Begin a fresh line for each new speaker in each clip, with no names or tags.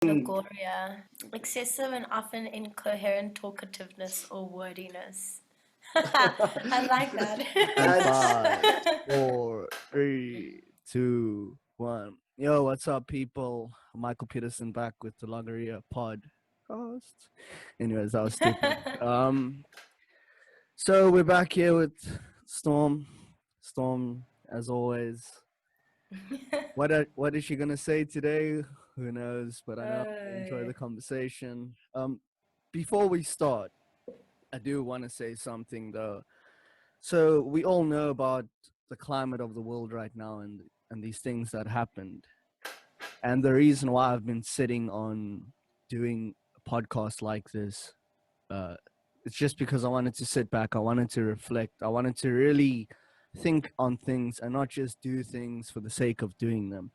LoGorrhea, excessive and often incoherent talkativeness or wordiness. I like
And
that.
5, 4, 3, 2, 1. Yo, what's up, people? Michael Peterson back with the LoGorrhea podcast. Anyways, that was stupid. So we're back here with Storm. Storm, as always. What is she gonna say today? Who knows? But I know I enjoy the conversation. Before we start, I do want to say something though. So we all know about the climate of the world right now and these things that happened. And the reason why I've been sitting on doing a podcast like this, it's just because I wanted to sit back, I wanted to reflect, I wanted to really think on things and not just do things for the sake of doing them.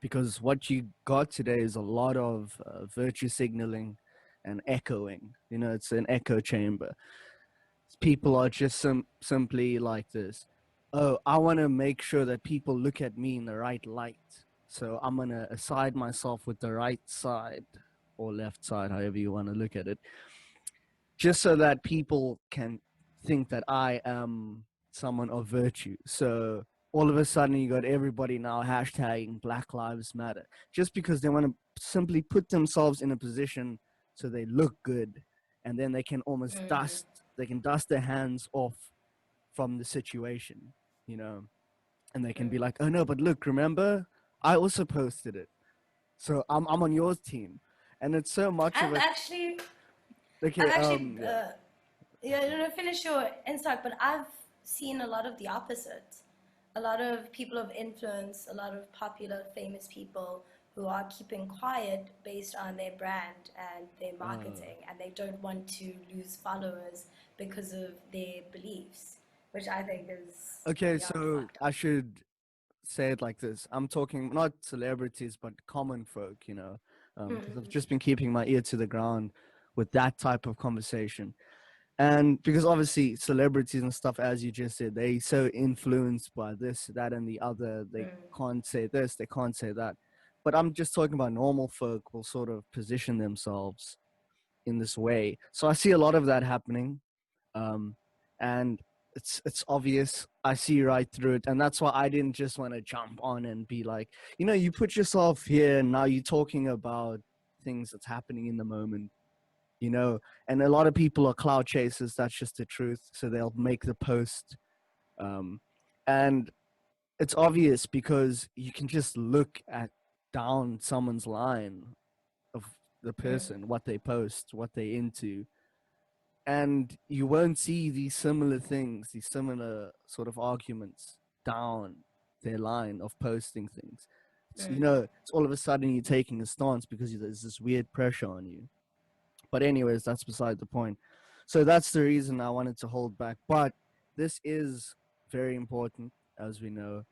Because what you got today is a lot of virtue signaling and echoing. You know, it's an echo chamber. People are just simply like this. Oh, I want to make sure that people look at me in the right light. So I'm going to aside myself with the right side or left side, however you want to look at it, just so that people can think that I am someone of virtue. So all of a sudden you got everybody now hashtagging Black Lives Matter just because they want to simply put themselves in a position so they look good, and then they can almost dust their hands off from the situation, you know, and they can be like, oh no, but look, remember, I also posted it, so I'm on your team. And it's so much
I've
of it.
actually,
Okay,
finish your insight, but I've seen a lot of the opposite. A lot of people of influence, a lot of popular, famous people who are keeping quiet based on their brand and their marketing, and they don't want to lose followers because of their beliefs, which I think is
okay,
beyond
so
fucked up.
I should say it like this. I'm talking not celebrities, but common folk, you know, because I've just been keeping my ear to the ground with that type of conversation. And because obviously celebrities and stuff, as you just said, they so influenced by this, that, and the other. They can't say this, they can't say that. But I'm just talking about normal folk will sort of position themselves in this way. So I see a lot of that happening, and it's obvious. I see right through it, and that's why I didn't just want to jump on and be like, you know, you put yourself here, and now you're talking about things that's happening in the moment, you know. And a lot of people are cloud chasers. That's just the truth. So they'll make the post, and it's obvious because you can just look at down someone's line of the person, what they post, what they into, and you won't see these similar things, these similar sort of arguments down their line of posting things. It's, you know, it's all of a sudden you're taking a stance because there's this weird pressure on you. But anyways, that's beside the point. So that's the reason I wanted to hold back. But this is very important, as we know,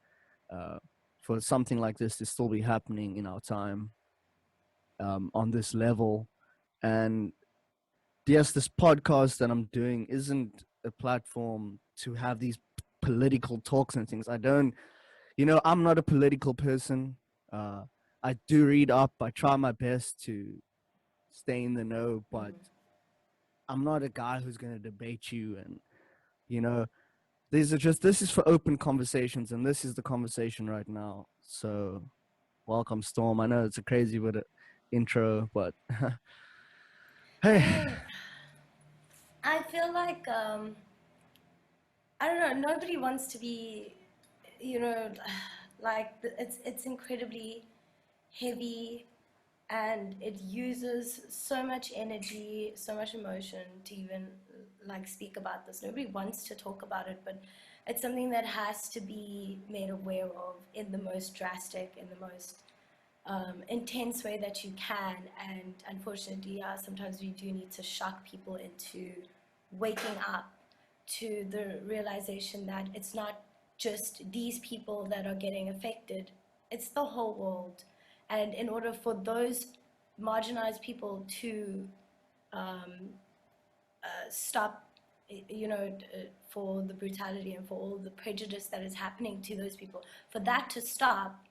for something like this to still be happening in our time, on this level. And yes, this podcast that I'm doing isn't a platform to have these political talks and things. I don't, you know, I'm not a political person. I do read up. I try my best to stay in the know, but I'm not a guy who's going to debate you. And, you know, this is for open conversations, and this is the conversation right now. So welcome, Storm. I know it's a crazy bit of intro, but hey.
I feel like I don't know. Nobody wants to be, you know, like it's incredibly heavy, and it uses so much energy, so much emotion to even like speak about this. Nobody wants to talk about it, but it's something that has to be made aware of in the most drastic, in the most intense way that you can. And unfortunately, yeah, sometimes we do need to shock people into waking up to the realization that it's not just these people that are getting affected, it's the whole world. And in order for those marginalized people to stop, for the brutality and for all the prejudice that is happening to those people, for that to stop,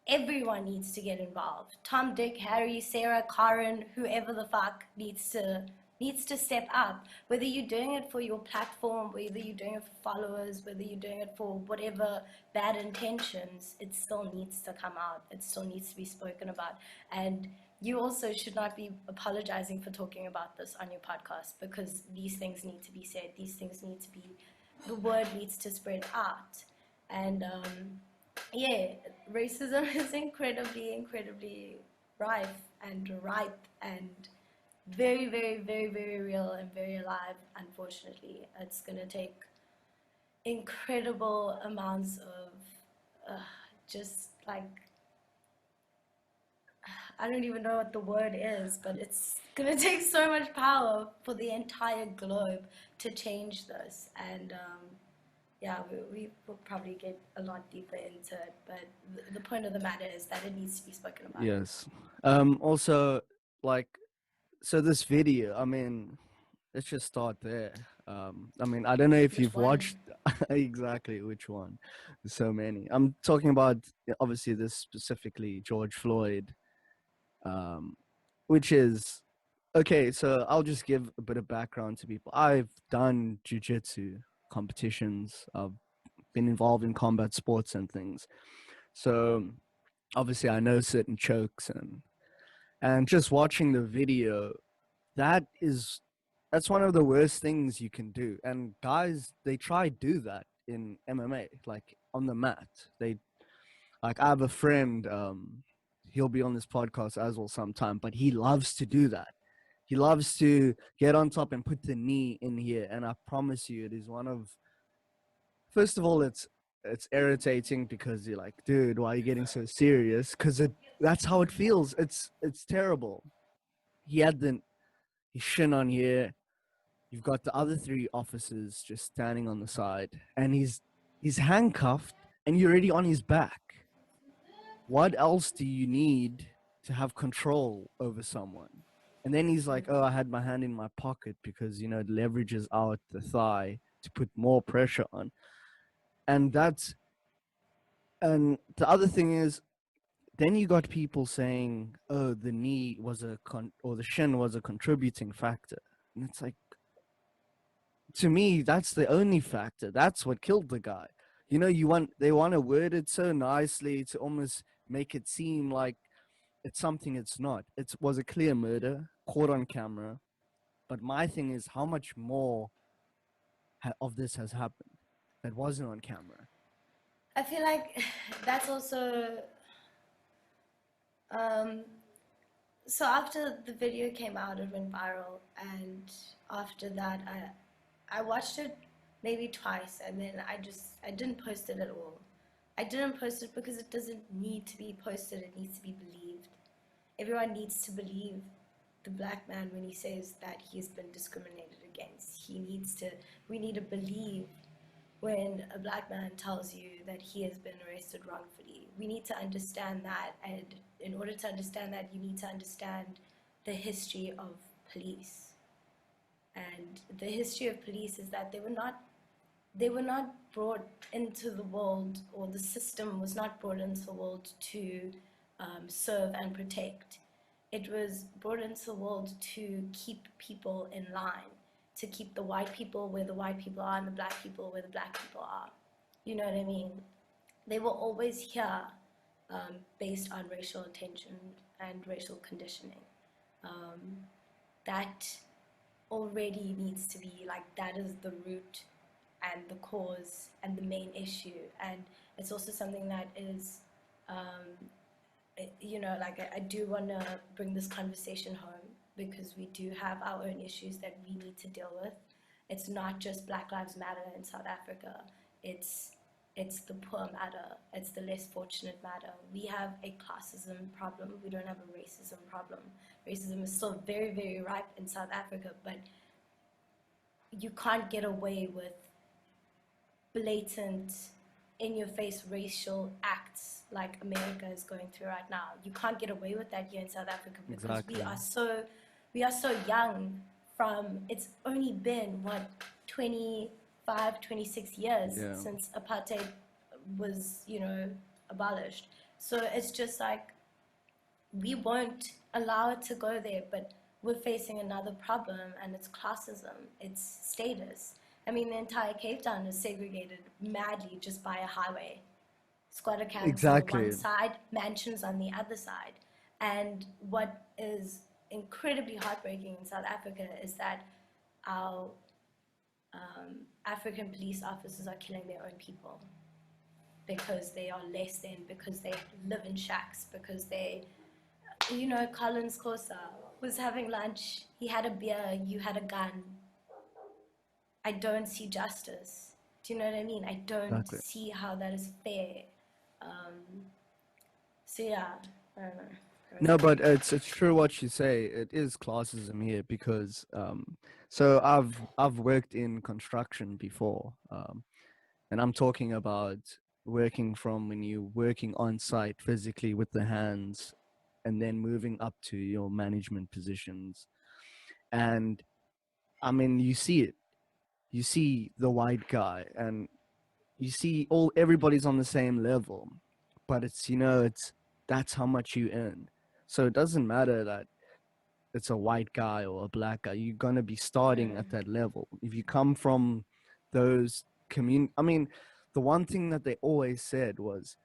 everyone needs to get involved. Tom, Dick, Harry, Sarah, Karen, whoever the fuck needs to step up. Whether you're doing it for your platform, whether you're doing it for followers, whether you're doing it for whatever bad intentions, it still needs to come out. It still needs to be spoken about. And you also should not be apologizing for talking about this on your podcast, because these things need to be said. These things need to be, the word needs to spread out. And yeah, racism is incredibly rife and ripe and very, very, very, very real and very alive. Unfortunately, it's gonna take incredible amounts of just like, I don't even know what the word is, but it's gonna take so much power for the entire globe to change this. And yeah, we will probably get a lot deeper into it, but the point of the matter is that it needs to be spoken about.
Yes. Also, like, so this video, I mean, let's just start there. I mean, I don't know if
Which
you've
one?
watched exactly which one. There's so many. I'm talking about obviously this specifically George Floyd, which is okay. So I'll just give a bit of background to people. I've done jiu-jitsu competitions. I've been involved in combat sports and things. So obviously I know certain chokes and just watching the video, that's one of the worst things you can do. And guys, they try do that in MMA, like on the mat. They like I have a friend, he'll be on this podcast as well sometime, but he loves to do that. He loves to get on top and put the knee in here. And I promise you, it is one of, first of all, it's irritating because you're like, dude, why are you getting so serious? Because that's how it feels. It's terrible. He had his shin on here. You've got the other three officers just standing on the side, and he's handcuffed, and you're already on his back. What else do you need to have control over someone? And then he's like, oh, I had my hand in my pocket because, you know, it leverages out the thigh to put more pressure on. And and the other thing is, then you got people saying, oh, the knee was or the shin was a contributing factor. And it's like, to me, that's the only factor. That's what killed the guy. You know, they want to word it so nicely to almost make it seem like it's something it's not. It was a clear murder, caught on camera. But my thing is, how much more of this has happened that wasn't on camera?
I feel like that's also so after the video came out, it went viral, and after that I watched it maybe twice, and then I didn't post it at all. I didn't post it because it doesn't need to be posted, it needs to be believed. Everyone needs to believe the black man when he says that he's been discriminated against. We need to believe when a black man tells you that he has been arrested wrongfully. We need to understand that, and in order to understand that, you need to understand the history of police. And the history of police is that they were not brought into the world, or the system was not brought into the world to serve and protect. It was brought into the world to keep people in line, to keep the white people where the white people are and the black people where the black people are. You know what I mean? They were always here based on racial tension and racial conditioning. That already needs to be like, that is the root and the cause and the main issue. And it's also something that is, you know, like I do want to bring this conversation home, because we do have our own issues that we need to deal with. It's not just Black Lives Matter in South Africa. It's the poor matter. It's the less fortunate matter. We have a classism problem. We don't have a racism problem. Racism is still very, very ripe in South Africa, but you can't get away with blatant, in-your-face racial acts like America is going through right now. You can't get away with that here in South Africa, because
Exactly.
we are so young. It's only been 25, 26 years since apartheid was, you know, abolished. So it's just like, we won't allow it to go there, but we're facing another problem, and it's classism, it's status. I mean, the entire Cape Town is segregated madly just by a highway. Squatter camps on one
Exactly.
side, mansions on the other side. And what is incredibly heartbreaking in South Africa is that our African police officers are killing their own people because they are less than, because they live in shacks, because they, Colins Khosa was having lunch, he had a beer, you had a gun. I don't see justice. Do you know what I mean? I don't
Exactly.
see how that is fair. So yeah, I don't know.
No, but it's true what you say. It is classism here because so I've worked in construction before, and I'm talking about working from when you're working on site physically with the hands, and then moving up to your management positions. And I mean, you see it. You see the white guy, and you see everybody's on the same level, but it's that's how much you earn. So it doesn't matter that it's a white guy or a black guy. You're gonna be starting at that level. If you come from those I mean, the one thing that they always said was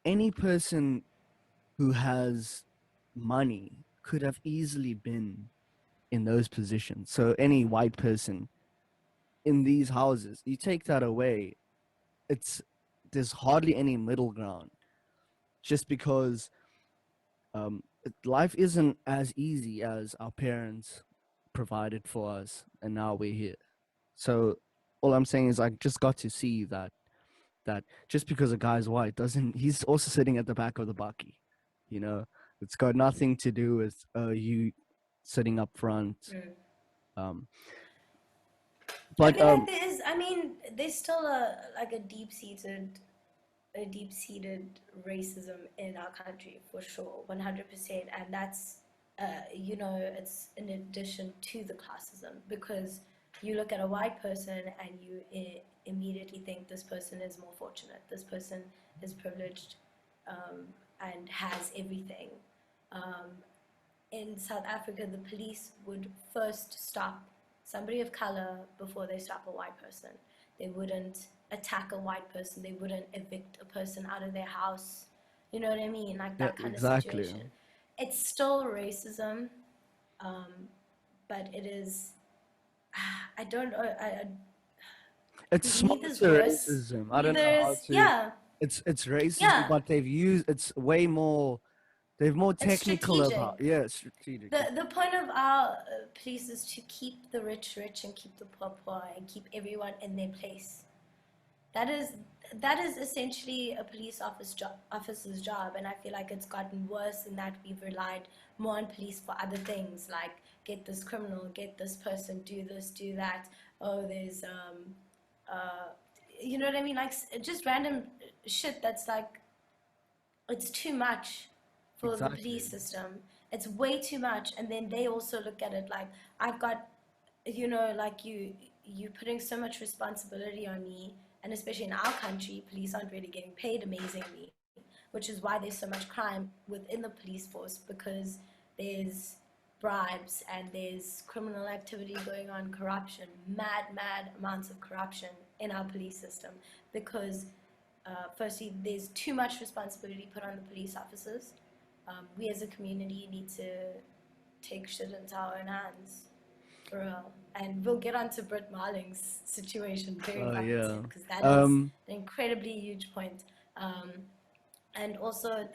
any person who has money could have easily been in those positions. So any white person in these houses, you take that away, it's there's hardly any middle ground. Just because life isn't as easy as our parents provided for us, and now we're here. So all I'm saying is I just got to see that just because a guy's white doesn't, he's also sitting at the back of the bucky. You know, it's got nothing to do with you sitting up front. Um,
I
but
feel like there is. I mean, there's still a deep-seated racism in our country for sure, 100%, and that's it's in addition to the classism, because you look at a white person and you immediately think this person is more fortunate, this person is privileged, and has everything. Um, in South Africa, the police would first stop somebody of color before they stop a white person. They wouldn't attack a white person. They wouldn't evict a person out of their house. You know what I mean? Like
yeah,
that kind of
exactly.
situation. It's still racism, um, but it is. I don't know.
It's
Neither is
smarter
worse.
racism. I don't
Neither
know how
is.
to.
Yeah.
It's racism,
Yeah.
but it's way more. They're more
It's
technical about,
strategic.
yeah, strategic.
The point of our police is to keep the rich rich and keep the poor poor and keep everyone in their place. That is that is essentially a officer's job, and I feel like it's gotten worse in that we've relied more on police for other things, like get this criminal, get this person, do this, do that. Oh, there's uh, you know what I mean? Like just random shit that's like, it's too much for the
Exactly.
police system. It's way too much. And then they also look at it like, I've got, like you putting so much responsibility on me. And especially in our country, police aren't really getting paid amazingly, which is why there's so much crime within the police force, because there's bribes and there's criminal activity going on, corruption, mad amounts of corruption in our police system, because firstly, there's too much responsibility put on the police officers. We as a community need to take shit into our own hands, for real. And we'll get onto Brit Marling's situation very
Oh
fucking
yeah.
soon, because that is
Um,
an incredibly huge point. Um, and also,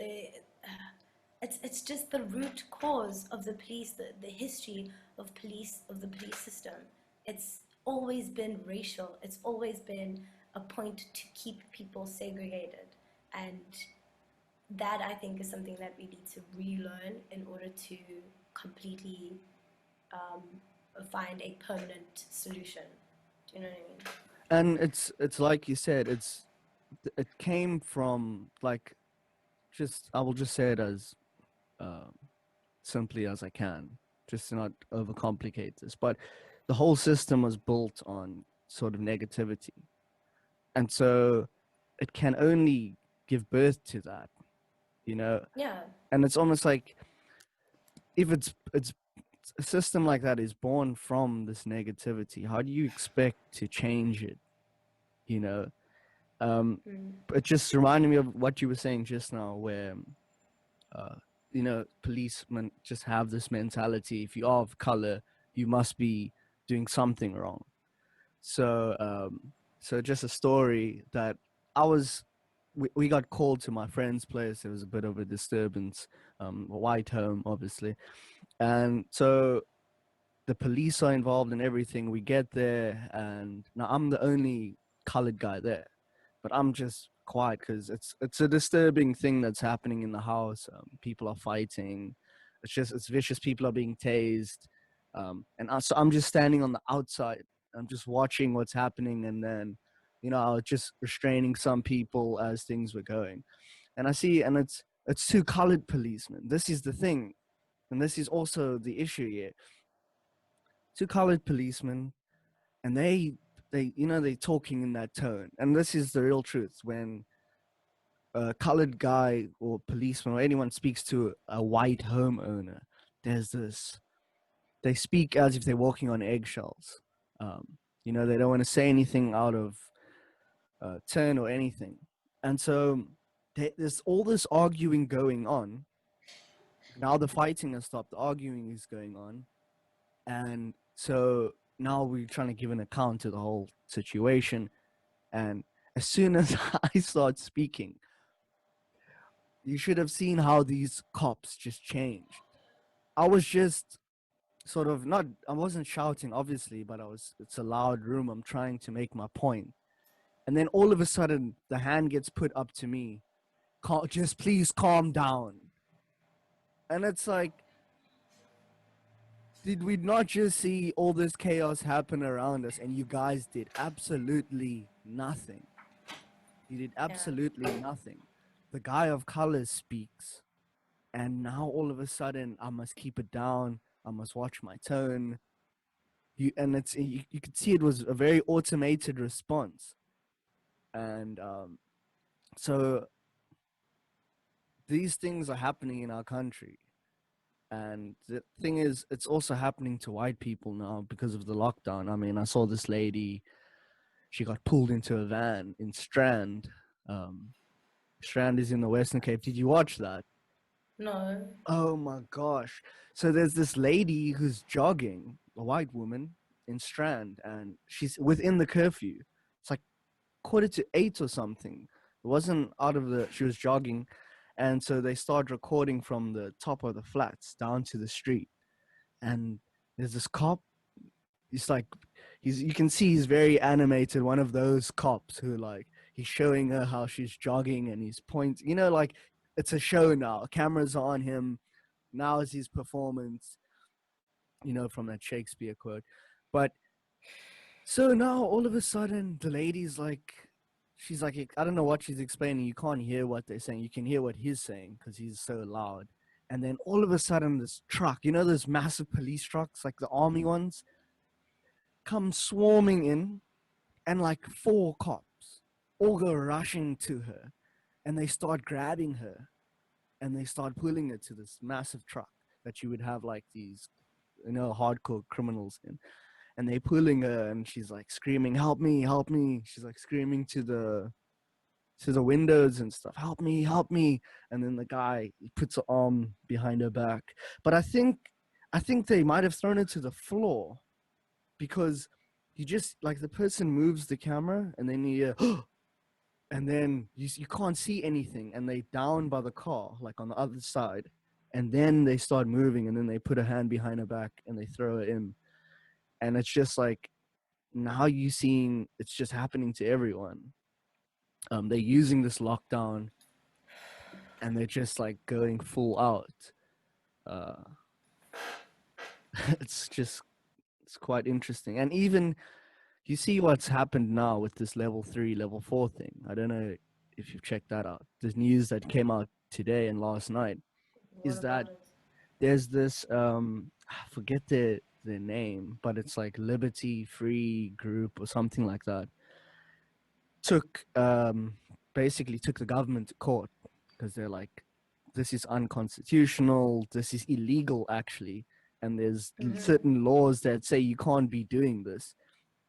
it's just the root cause of the police, the history of the police system. It's always been racial. It's always been a point to keep people segregated, and that, I think, is something that we need to relearn in order to completely um, find a permanent solution. Do you know what I mean?
and it's like you said, it came from like just I will just say it as um, simply as I can, just to not overcomplicate this. But the whole system was built on sort of negativity, and so it can only give birth to that, you know.
Yeah.
And it's almost like, if it's a system like that is born from this negativity, how do you expect to change it, you know? It just reminded me of what you were saying just now, where uh, policemen just have this mentality: if you are of color, you must be doing something wrong. So, so just a story that I was, we got called to my friend's place. There was a bit of a disturbance, a white home, obviously, and so the police are involved in everything. We get there, and now I'm the only colored guy there, but I'm just quiet because it's a disturbing thing that's happening in the house. People are fighting. It's vicious. People are being tased, so I'm just standing on the outside. I'm just watching what's happening, and then, I was just restraining some people as things were going, and I see, and it's two colored policemen. This is the thing, and this is also the issue here. Two colored policemen, and they talking in that tone, and this is the real truth. When a colored guy or policeman or anyone speaks to a white homeowner, there's this, they speak as if they're walking on eggshells. They don't want to say anything out of turn or anything, and so there's all this arguing going on. Now the fighting has stopped, the arguing is going on, and so now we're trying to give an account to the whole situation. And as soon as I start speaking, you should have seen how these cops just changed. I was just sort of not, I wasn't shouting, obviously, but it's a loud room. I'm trying to make my point. And then all of a sudden, the hand gets put up to me. Just please calm down. And it's like, did we not just see all this chaos happen around us, and you guys did absolutely nothing? You did
Yeah.
absolutely nothing. The guy of color speaks, and now all of a sudden I must keep it down. I must watch my tone. You could see it was a very automated response, and so these things are happening in our country. And the thing is, it's also happening to white people now because of the lockdown. I mean, I saw this lady, she got pulled into a van in Strand. Um, Strand is in the Western Cape. Did you watch that?
No.
Oh my gosh. So there's this lady who's jogging, a white woman in Strand, and she's within the curfew. It's like 7:45 or something. It wasn't out of she was jogging. And so they start recording from the top of the flats down to the street. And there's this cop. He's like, you can see he's very animated. One of those cops who, like, he's showing her how she's jogging, and he's pointing, like it's a show now. Cameras are on him. Now is his performance, from that Shakespeare quote. But so now all of a sudden the lady's like, she's like, I don't know what she's explaining. You can't hear what they're saying. You can hear what he's saying because he's so loud. And then all of a sudden this truck, those massive police trucks, like the army ones, come swarming in, and like four cops all go rushing to her, and they start grabbing her, and they start pulling her to this massive truck that you would have like these, hardcore criminals in. And they pulling her, and she's like screaming, help me, help me. She's like screaming to the windows and stuff, help me, help me. And then the guy, he puts an arm behind her back. But I think they might have thrown her to the floor, because you just, like, the person moves the camera, and then you and then you can't see anything, and they down by the car, like on the other side. And then they start moving, and then they put a hand behind her back, and they throw her in. And it's just like, now you seeing it's just happening to everyone. They're using this lockdown, and they're just like going full out. uh it's quite interesting. And even you see what's happened now with this level 3 level 4 thing. I don't know if you've checked that out. The news that came out today and last night
What
is that
about it?
there's this I forget the name, but it's like Liberty Free Group or something like that, took basically took the government to court because they're like, this is unconstitutional, this is illegal actually, and there's certain laws that say you can't be doing this.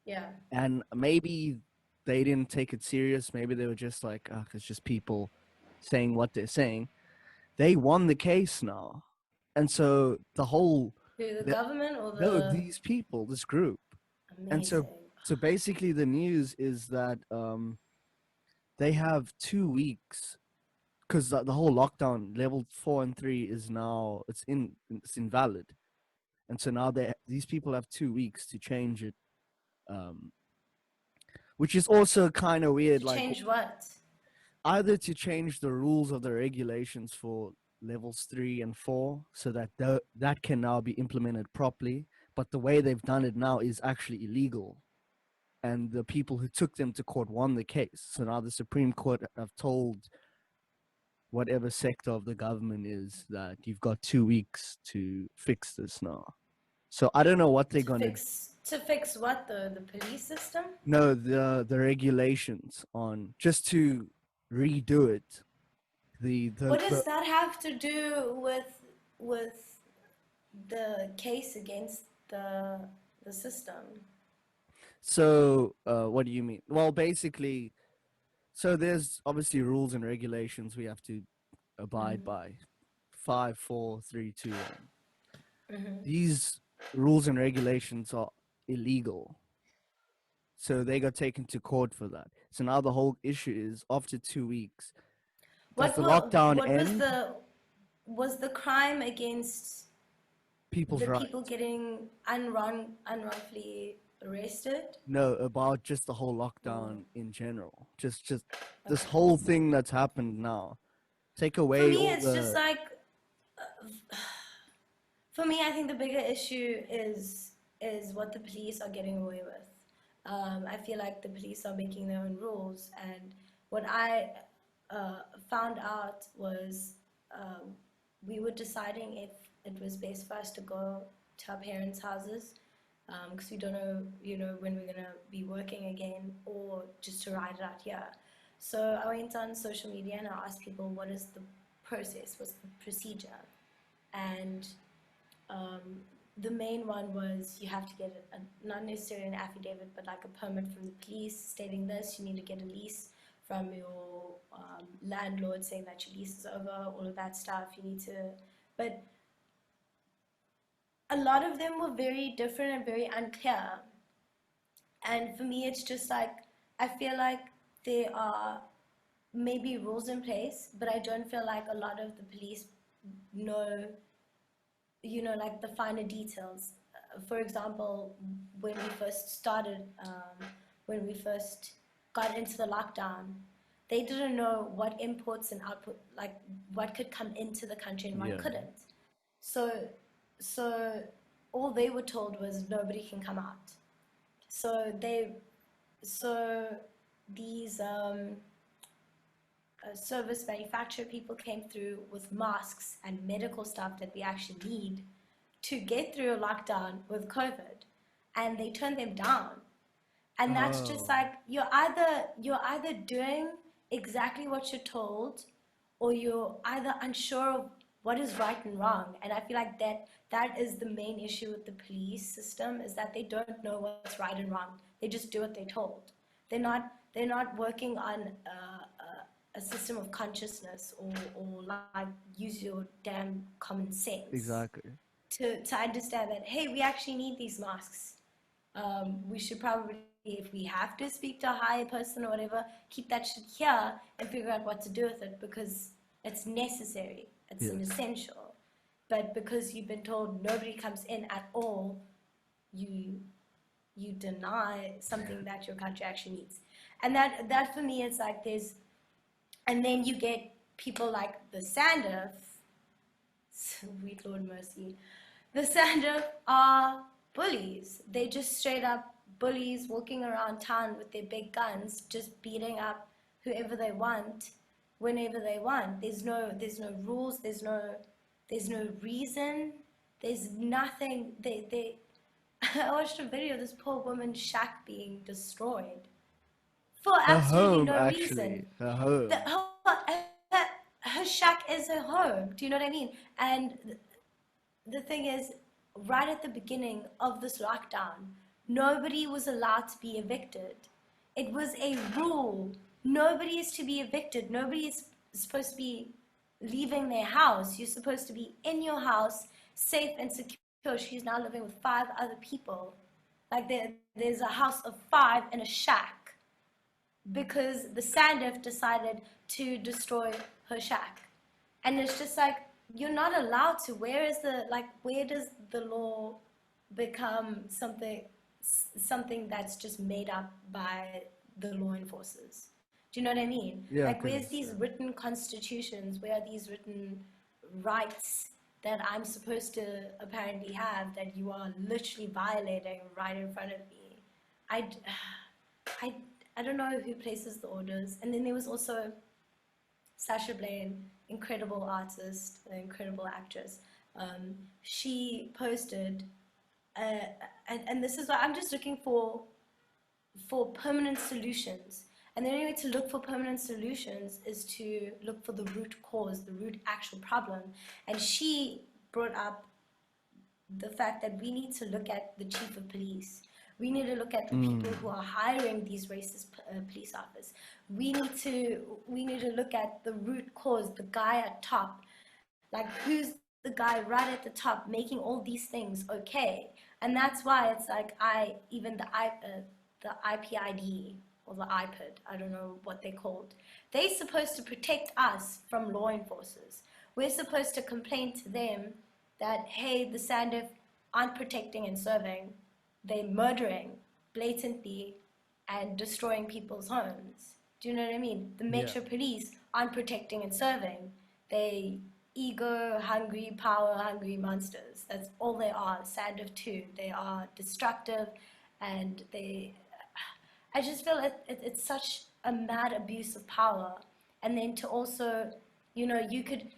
Yeah.
And maybe they didn't take it serious. Maybe they were just like, oh, it's just people saying what they're saying. They won the case now. And so the whole,
Who, the government or
no,
the...
these people, this group. And
Amazing.
so basically the news is that they have 2 weeks because the whole lockdown level 4 and 3 is now it's invalid, and so now these people have 2 weeks to change it, um, which is also kind of weird. Like
Change what?
either to change the rules of the regulations for levels 3 and 4 so that that can now be implemented properly, but the way they've done it now is actually illegal. And the people who took them to court won the case. So now the Supreme Court have told whatever sector of the government is that you've got 2 weeks to fix this now. So I don't know what they're gonna
to fix what, the police system?
no, the regulations on just to redo it.
What does that have to do with the case against the system?
So what do you mean? Well, basically, so there's obviously rules and regulations we have to abide by. 5, 4, 3, 2, 1. These rules and regulations are illegal. So they got taken to court for that. So now the whole issue is after 2 weeks, does the lockdown end?
Was the crime against
People's
the
rights?
people getting unwrongfully arrested?
No, about just the whole lockdown in general. Just this whole thing that's happened now. Take away
For me,
all
it's
the...
just like, for me, I think the bigger issue is what the police are getting away with. I feel like the police are making their own rules, and what I found out was we were deciding if it was best for us to go to our parents' houses because we don't know, when we're gonna be working again, or just to ride it out here. So I went on social media and I asked people, what is the process, what's the procedure? And the main one was you have to get not necessarily an affidavit, but like a permit from the police stating this. You need to get a lease from your landlord saying that your lease is over, all of that stuff. You need to, but a lot of them were very different and very unclear. And for me, it's just like, I feel like there are maybe rules in place, but I don't feel like a lot of the police know, like the finer details. For example, when we first started, when we first got into the lockdown, they didn't know what imports and output, like what could come into the country and what couldn't. So all they were told was nobody can come out. So these service manufacturer people came through with masks and medical stuff that we actually need to get through a lockdown with COVID, and they turned them down. And that's just like, you're either doing exactly what you're told, or you're either unsure of what is right and wrong. And I feel like that is the main issue with the police system, is that they don't know what's right and wrong. They just do what they're told. They're not working on a system of consciousness, or like use your damn common sense.
Exactly.
To understand that, hey, we actually need these masks. We should probably, if we have to speak to a higher person or whatever, keep that shit here and figure out what to do with it, because it's necessary. It's an essential. But because you've been told nobody comes in at all, you deny something that your country actually needs. And that for me is like, and then you get people like the Sandef, sweet Lord mercy, the Sandef are bullies. They just straight up bullies walking around town with their big guns, just beating up whoever they want, whenever they want. There's no rules. There's no reason. There's nothing. I watched a video of this poor woman's shack being destroyed for
Her
absolutely
home,
no
actually.
reason.
Her
The,
home.
her shack is her home. Do you know what I mean? And the thing is, right at the beginning of this lockdown, nobody was allowed to be evicted. It was a rule. Nobody is to be evicted. Nobody is supposed to be leaving their house. You're supposed to be in your house, safe and secure. She's now living with 5 other people. Like there's a house of 5 in a shack because the Sandif decided to destroy her shack. And it's just like, you're not allowed to. Where does the law become something that's just made up by the law enforcers? Do you know what I mean?
Yeah,
Like, where's
because
these written constitutions? Where are these written rights that I'm supposed to apparently have that you are literally violating right in front of me? I, I, I don't know who places the orders. And then there was also Sasha Blaine, incredible artist, incredible actress. She posted, uh, and this is why I'm just looking for permanent solutions. And the only way to look for permanent solutions is to look for the root cause, the root actual problem. And she brought up the fact that we need to look at the chief of police. We need to look at the people who are hiring these racist police officers. We need to look at the root cause, the guy at top. Like, who's the guy right at the top making all these things okay? And that's why it's like the IPID or the iPod, I don't know what they're called. They're supposed to protect us from law enforcers. We're supposed to complain to them that, hey, the Sandif aren't protecting and serving. They're murdering blatantly and destroying people's homes. Do you know what I mean? The
yeah,
Metro Police aren't protecting and serving. They ego-hungry, power-hungry monsters. That's all they are. Sandif too. They are destructive, and I just feel it's such a mad abuse of power. And then to also, you could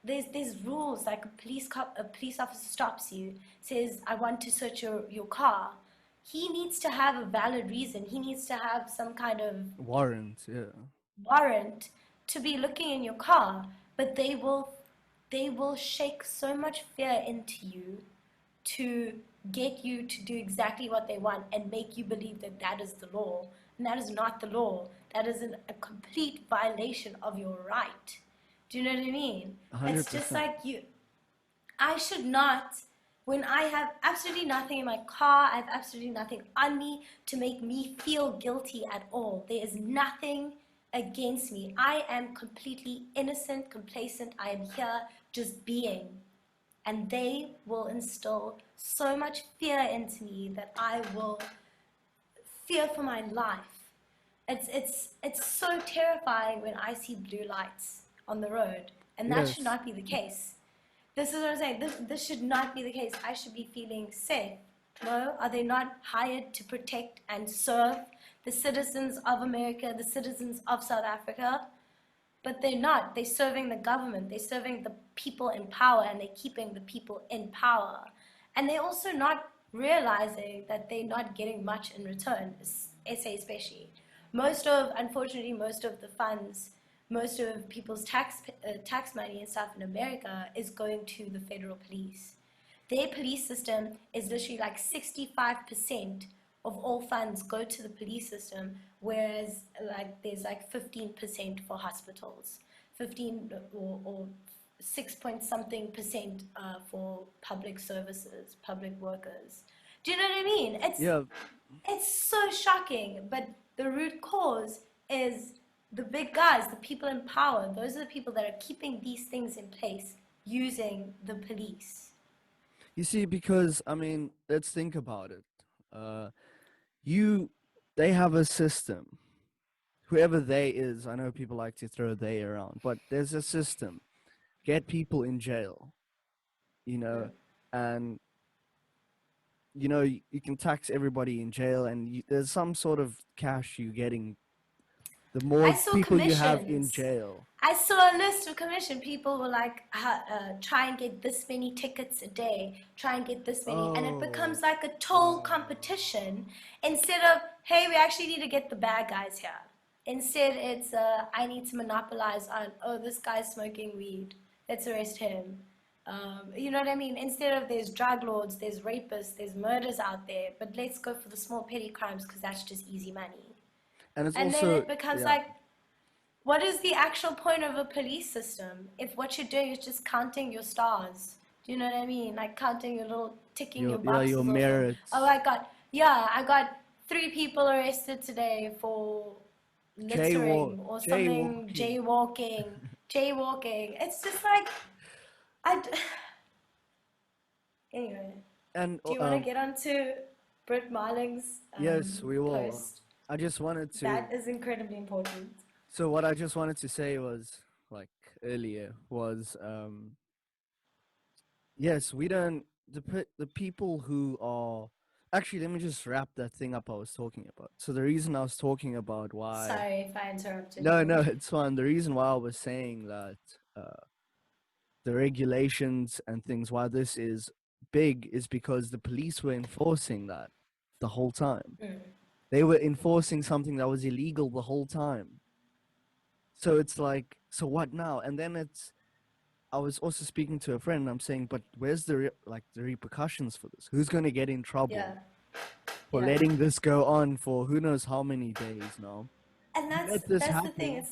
there's rules. Like a police officer stops you, says, I want to search your car. He needs to have a valid reason. He needs to have some kind of
warrant. Yeah,
warrant to be looking in your car. But they will shake so much fear into you to get you to do exactly what they want and make you believe that that is the law. And that is not the law. That is a complete violation of your right. Do you know what I mean?
hundred
It's just
percent.
like I should not, when I have absolutely nothing in my car, I have absolutely nothing on me to make me feel guilty at all. There is nothing against me. I am completely innocent, complacent. I am here just being. And they will instill so much fear into me that I will fear for my life. It's so terrifying when I see blue lights on the road, and that should
Yes,
not be the case. This is what I'm saying. This should not be the case. I should be feeling safe. No, are they not hired to protect and serve the citizens of America, the citizens of South Africa? But they're not. They're serving the government. They're serving the people in power, and they're keeping the people in power. And they're also not realizing that they're not getting much in return, SA especially. Unfortunately, most of the funds, most of people's tax money and stuff in America is going to the federal police. Their police system is literally like 65% of all funds go to the police system, whereas like there's like 15% for hospitals, 15 or 6 point something percent for public services, public workers. Do you know what I mean?
yeah,
It's so shocking, but the root cause is the big guys, the people in power. Those are the people that are keeping these things in place using the police.
you see, because I mean, let's think about it. Uh, you, they have a system. Whoever they is, I know people like to throw they around, but there's a system. Get people in jail, you know, and you can tax everybody in jail, and there's some sort of cash you getting the
I
more
saw
people you have in
commissions.
jail.
I saw a list of commission. People were like, try and get this many tickets a day, try and get this many. And it becomes
Oh,
like a toll competition instead of, hey, we actually need to get the bad guys here. Instead, it's, I need to monopolize on, oh, this guy's smoking weed. Let's arrest him. You know what I mean? Instead of there's drug lords, there's rapists, there's murders out there, but let's go for the small petty crimes because that's just easy money.
and it's
And then
also,
it becomes
yeah,
like, what is the actual point of a police system if what you're doing is just counting your stars? Do you know what I mean? Like counting your little, ticking your
your
boxes off of, oh,
merits.
I got 3 people arrested today for littering or something,
Jaywalking.
jaywalking. It's just like, I, d- anyway,
And
do you want to get onto Brit Marling's
yes, we will.
post?
I just wanted to.
That is incredibly important.
So what I just wanted to say was, like earlier, was yes, we don't the people who are actually. Let me just wrap that thing up I was talking about. So the reason I was talking about why.
Sorry if I interrupted
No,
you.
no, it's fine. The reason why I was saying that the regulations and things why this is big is because the police were enforcing that the whole time. They were enforcing something that was illegal the whole time. So it's like, so what now? And then I was also speaking to a friend and I'm saying, but where's the the repercussions for this? Who's going to get in trouble
Yeah,
for
yeah.
letting this go on for who knows how many days now?
And
You
that's
let this
that's the thing.
happen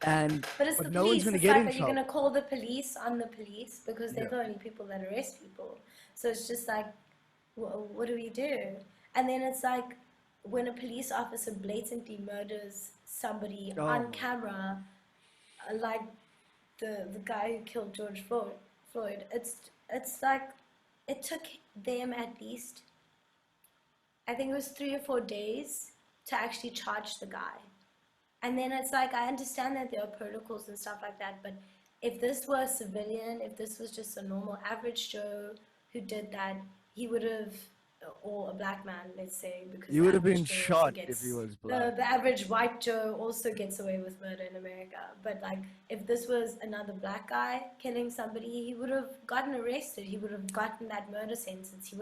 and
But it's the
but no one's
police.
going to
It's
get
like,
in
are you gonna
trouble.
call the police on the police because they're
Yeah.
the only people that arrest people? So it's just like, what do we do? And then it's like when a police officer blatantly murders somebody on
Oh,
camera, like the guy who killed George Floyd. Floyd. It's like it took them at least, I think it was 3 or 4 days to actually charge the guy. And then it's like, I understand that there are protocols and stuff like that, but if this were a civilian, if this was just a normal average Joe who did that, he would have, or a black man, let's say, because
you
the
would have been
average Joe also
shot if he
gets,
was black.
the average white Joe also gets away with murder in America. But like, if this was another black guy killing somebody, he would have gotten arrested. He would have gotten that murder sentence.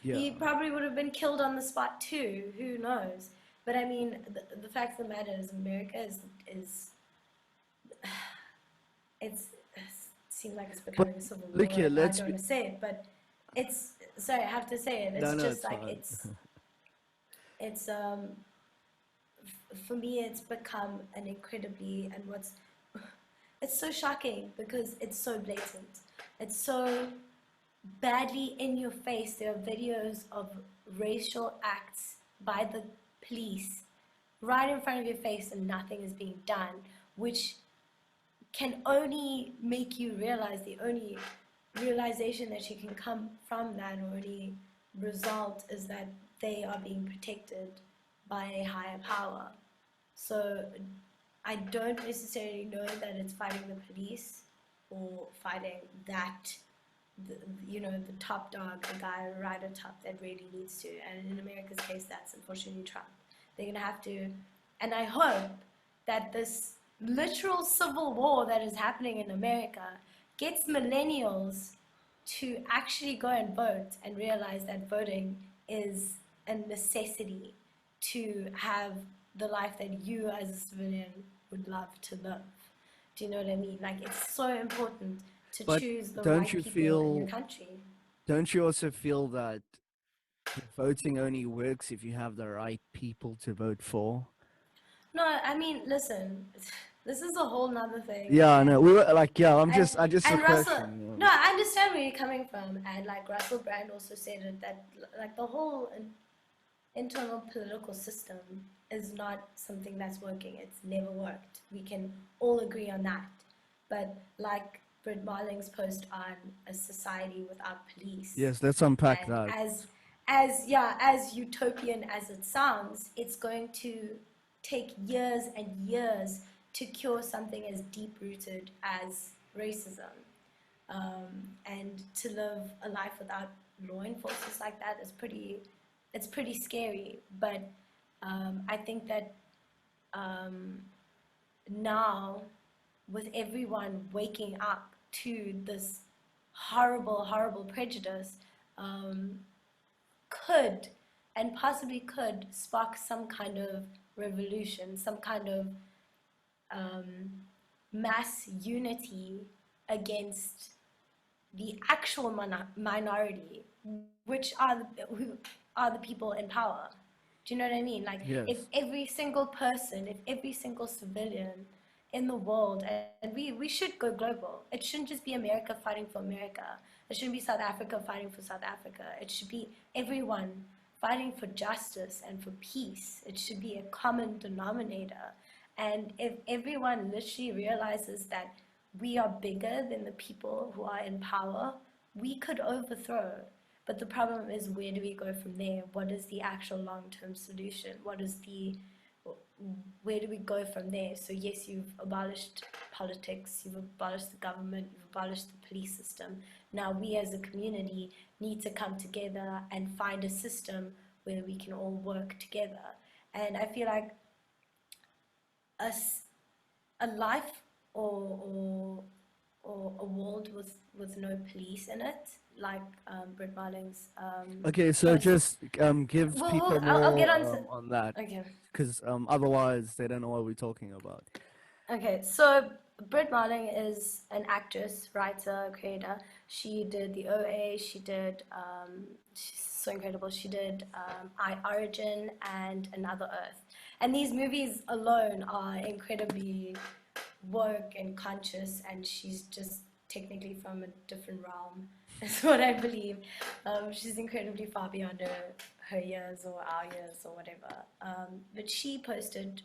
Yeah.
He probably would have been killed on the spot too. Who knows? But I mean, the fact of the matter is, America is it's it seems like it's
But
becoming a civil
look
war
here,
right now. I
let's
don't
be.
want to say it, but it's, sorry, I have to say it.
No,
It's
no,
just
it's
like
fine.
it's for me, it's become an incredibly, and what's it's so shocking because it's so blatant. It's so badly in your face. There are videos of racial acts by the police right in front of your face and nothing is being done, which can only make you realize, the only realization that you can come from that, or any result, is that they are being protected by a higher power. So I don't necessarily know that it's fighting the police or fighting that, the top dog, the guy right at top that really needs to. And in America's case, that's unfortunately Trump. They're going to have to, and I hope that this literal civil war that is happening in America gets millennials to actually go and vote and realize that voting is a necessity to have the life that you as a civilian would love to live. Do you know what I mean? Like, it's so important to
But
choose the
don't
right
you
people in your
feel?
country.
Don't you also feel that voting only works if you have the right people to vote for?
No, I mean, listen, this is a whole nother thing.
Yeah, I know. We were like, yeah.
And,
I just a
and Russell,
question.
no, I understand where you're coming from. And like Russell Brand also said it, that like the whole internal political system is not something that's working. It's never worked. We can all agree on that. But like Brit Marling's post on a society without police,
Yes, let's unpack
and
that.
as utopian as it sounds, it's going to take years and years to cure something as deep rooted as racism. And to live a life without law enforcement like that is it's pretty scary. But I think that now, with everyone waking up to this horrible, horrible prejudice, could and possibly could spark some kind of revolution, some kind of mass unity against the actual minority, which are who are the people in power. Do you know what I mean? Like, if
Yes.
every single person, if every single civilian in the world, and we should go global. It shouldn't just be America fighting for America. It shouldn't be South Africa fighting for South Africa. It should be everyone fighting for justice and for peace. It should be a common denominator. And if everyone literally realizes that we are bigger than the people who are in power, we could overthrow. But the problem is, where do we go from there? What is the actual long-term solution? Where do we go from there? So yes, you've abolished politics, you've abolished the government, you've abolished the police system. Now we as a community need to come together and find a system where we can all work together. And I feel like a life or a world with no police in it, like Brit Marling's
Okay, so
post.
just give people
I'll get
more
on to.
on that,
Okay.
because otherwise they don't know what we're talking about.
Okay, so Brit Marling is an actress, writer, creator. She did the OA, she's so incredible, she did Origin and Another Earth. And these movies alone are incredibly woke and conscious, and she's just technically from a different realm, is what I believe. She's incredibly far beyond her years or our years or whatever. But she posted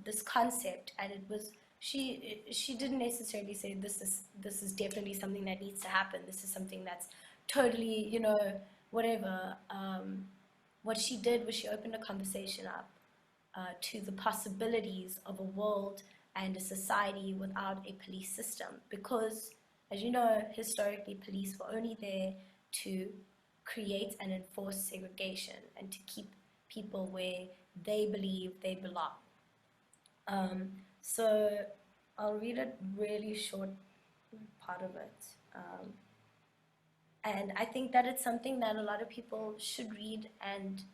this concept, and it was she didn't necessarily say this is definitely something that needs to happen. This is something that's totally, whatever. What she did was she opened a conversation up to the possibilities of a world and a society without a police system, because, as you know, historically police were only there to create and enforce segregation and to keep people where they believe they belong. So I'll read a really short part of it. And I think that it's something that a lot of people should read and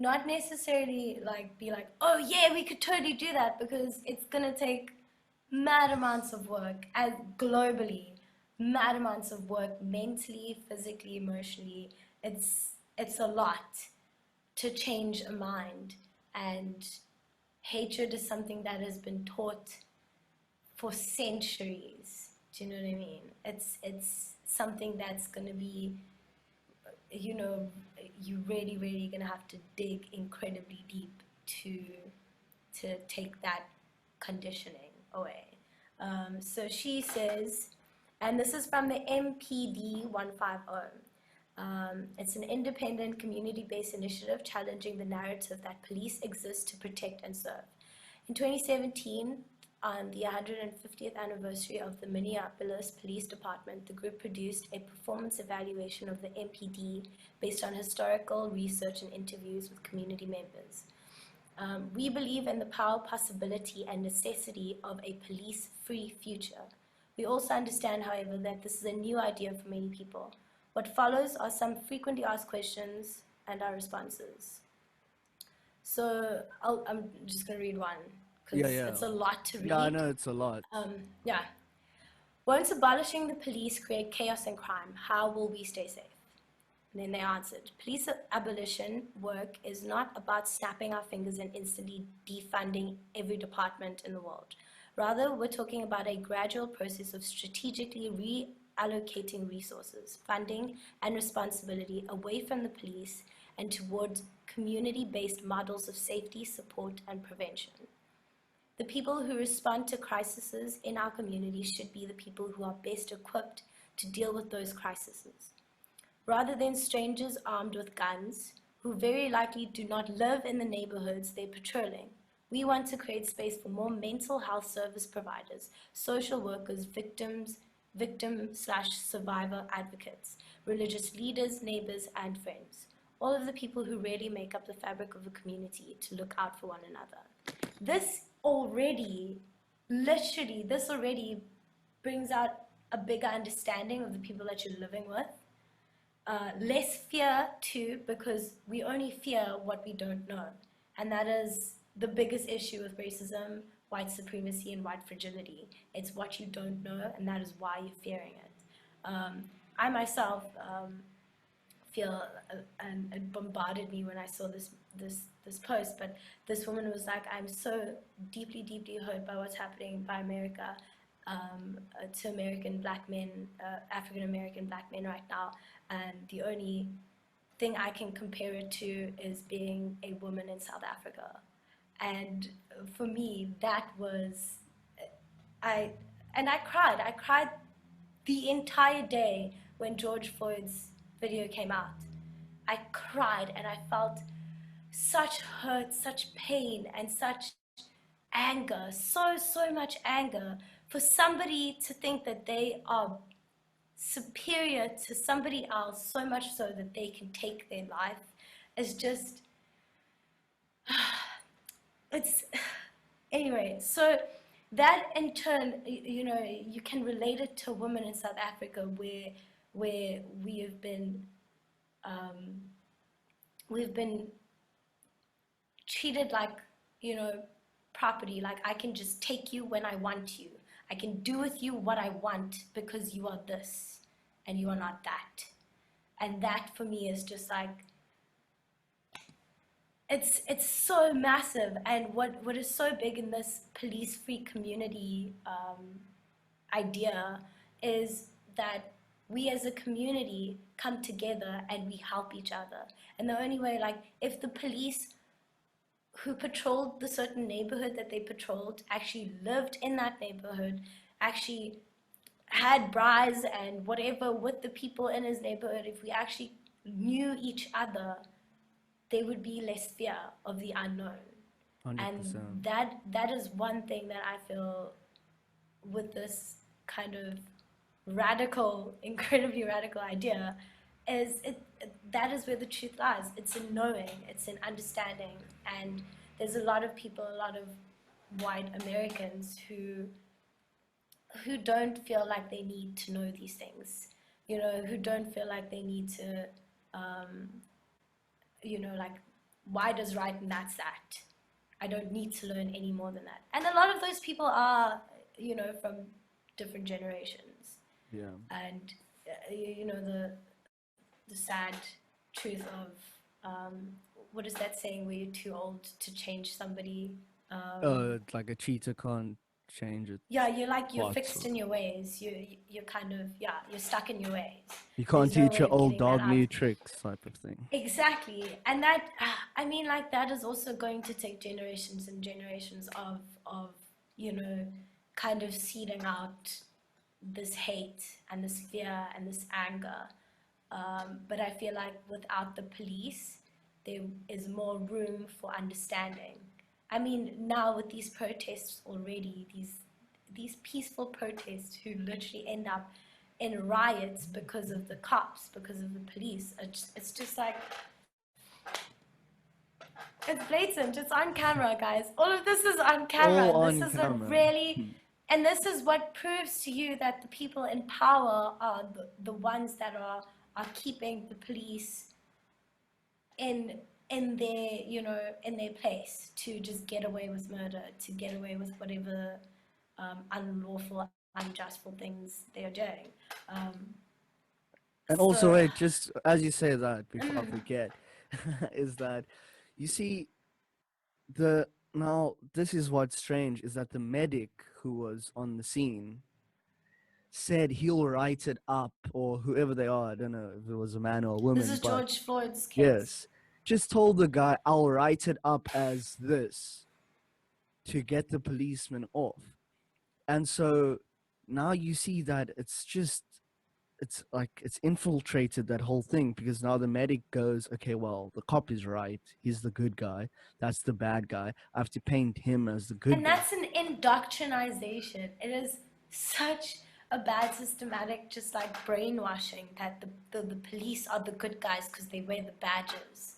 not necessarily be like, oh yeah, we could totally do that, because it's gonna take mad amounts of work, as globally, mad amounts of work, mentally, physically, emotionally. It's a lot to change a mind, and hatred is something that has been taught for centuries. Do you know what I mean? It's something that's going to be, you really, really going to have to dig incredibly deep to take that conditioning away. So she says, and this is from the MPD 150. It's an independent, community-based initiative challenging the narrative that police exist to protect and serve. In 2017, on the 150th anniversary of the Minneapolis Police Department, the group produced a performance evaluation of the MPD based on historical research and interviews with community members. We believe in the power, possibility, and necessity of a police-free future. We also understand, however, that this is a new idea for many people. What follows are some frequently asked questions and our responses. So I'm just going to read one, because it's a lot to read.
Yeah, I know it's a lot.
Yeah. Won't abolishing the police create chaos and crime? How will we stay safe? And then they answered, police abolition work is not about snapping our fingers and instantly defunding every department in the world. Rather, we're talking about a gradual process of strategically reallocating resources, funding, and responsibility away from the police and towards community-based models of safety, support, and prevention. The people who respond to crises in our community should be the people who are best equipped to deal with those crises, rather than strangers armed with guns who very likely do not live in the neighborhoods they're patrolling. We want to create space for more mental health service providers, social workers, victim/survivor advocates, religious leaders, neighbors, and friends. All of the people who really make up the fabric of a community to look out for one another. this already, literally, this already brings out a bigger understanding of the people that you're living with. Less fear too, because we only fear what we don't know. And that is the biggest issue with racism, white supremacy, and white fragility. It's what you don't know, and that is why you're fearing it. I myself feel, and it bombarded me when I saw this post, but this woman was like, I'm so deeply, deeply hurt by what's happening by America, to American black men, African American black men right now, and the only thing I can compare it to is being a woman in South Africa. And for me, that was, I cried. I cried the entire day when George Floyd's video came out. I cried and I felt such hurt, such pain, and such anger, so much anger for somebody to think that they are superior to somebody else, so much so that they can take their life, is just, it's, anyway, so that in turn, you can relate it to women in South Africa where we have been, we've been treated like, property. Like, I can just take you when I want you. I can do with you what I want because you are this and you are not that. And that for me is just like, it's so massive. And what is so big in this police-free community idea is that we as a community come together and we help each other. And the only way, like, if the police who patrolled the certain neighborhood that they patrolled actually lived in that neighborhood, actually had braais and whatever with the people in his neighborhood, if we actually knew each other, there would be less fear of the unknown.
100%.
And that is one thing that I feel with this kind of radical, incredibly radical idea, is that is where the truth lies. It's in knowing, it's in understanding. And there's a lot of people, a lot of white Americans who don't feel like they need to know these things, who don't feel like they need to, like, why does right and that's that. I don't need to learn any more than that. And a lot of those people are, from different generations.
Yeah.
And, the sad truth of, what is that saying where you're too old to change somebody?
Like a cheetah can't change it.
Yeah, you're fixed in your ways. You're kind of, you're stuck in your ways.
You can't
There's no
teach
way
your
of
old
getting that
dog new
out.
tricks type of thing.
Exactly. And that, I mean, like, that is also going to take generations and generations of kind of seeding out this hate and this fear and this anger. But I feel like without the police, there is more room for understanding. I mean, now with these protests already, these peaceful protests who literally end up in riots because of the cops, because of the police, it's just like, it's blatant, it's on camera, guys. All of this is on camera.
All
This
on
is
camera.
a really, and this is what proves to you that the people in power are the ones that are keeping the police in their in their place to just get away with murder, to get away with whatever unlawful, unjustful things they are doing.
And also, wait, just as you say that, before I forget, is that, you see, now this is what's strange, is that the medic who was on the scene said he'll write it up, or whoever they are, I don't know if it was a man or a woman.
This is
but
George Floyd's case.
yes, just told the guy, I'll write it up as this to get the policeman off. And so now you see that it's infiltrated that whole thing, because now the medic goes, okay, well, the cop is right, he's the good guy, that's the bad guy, I have to paint him as the good
And
guy.
that's an indoctrination. It is such a bad systematic, just like brainwashing, that the police are the good guys because they wear the badges.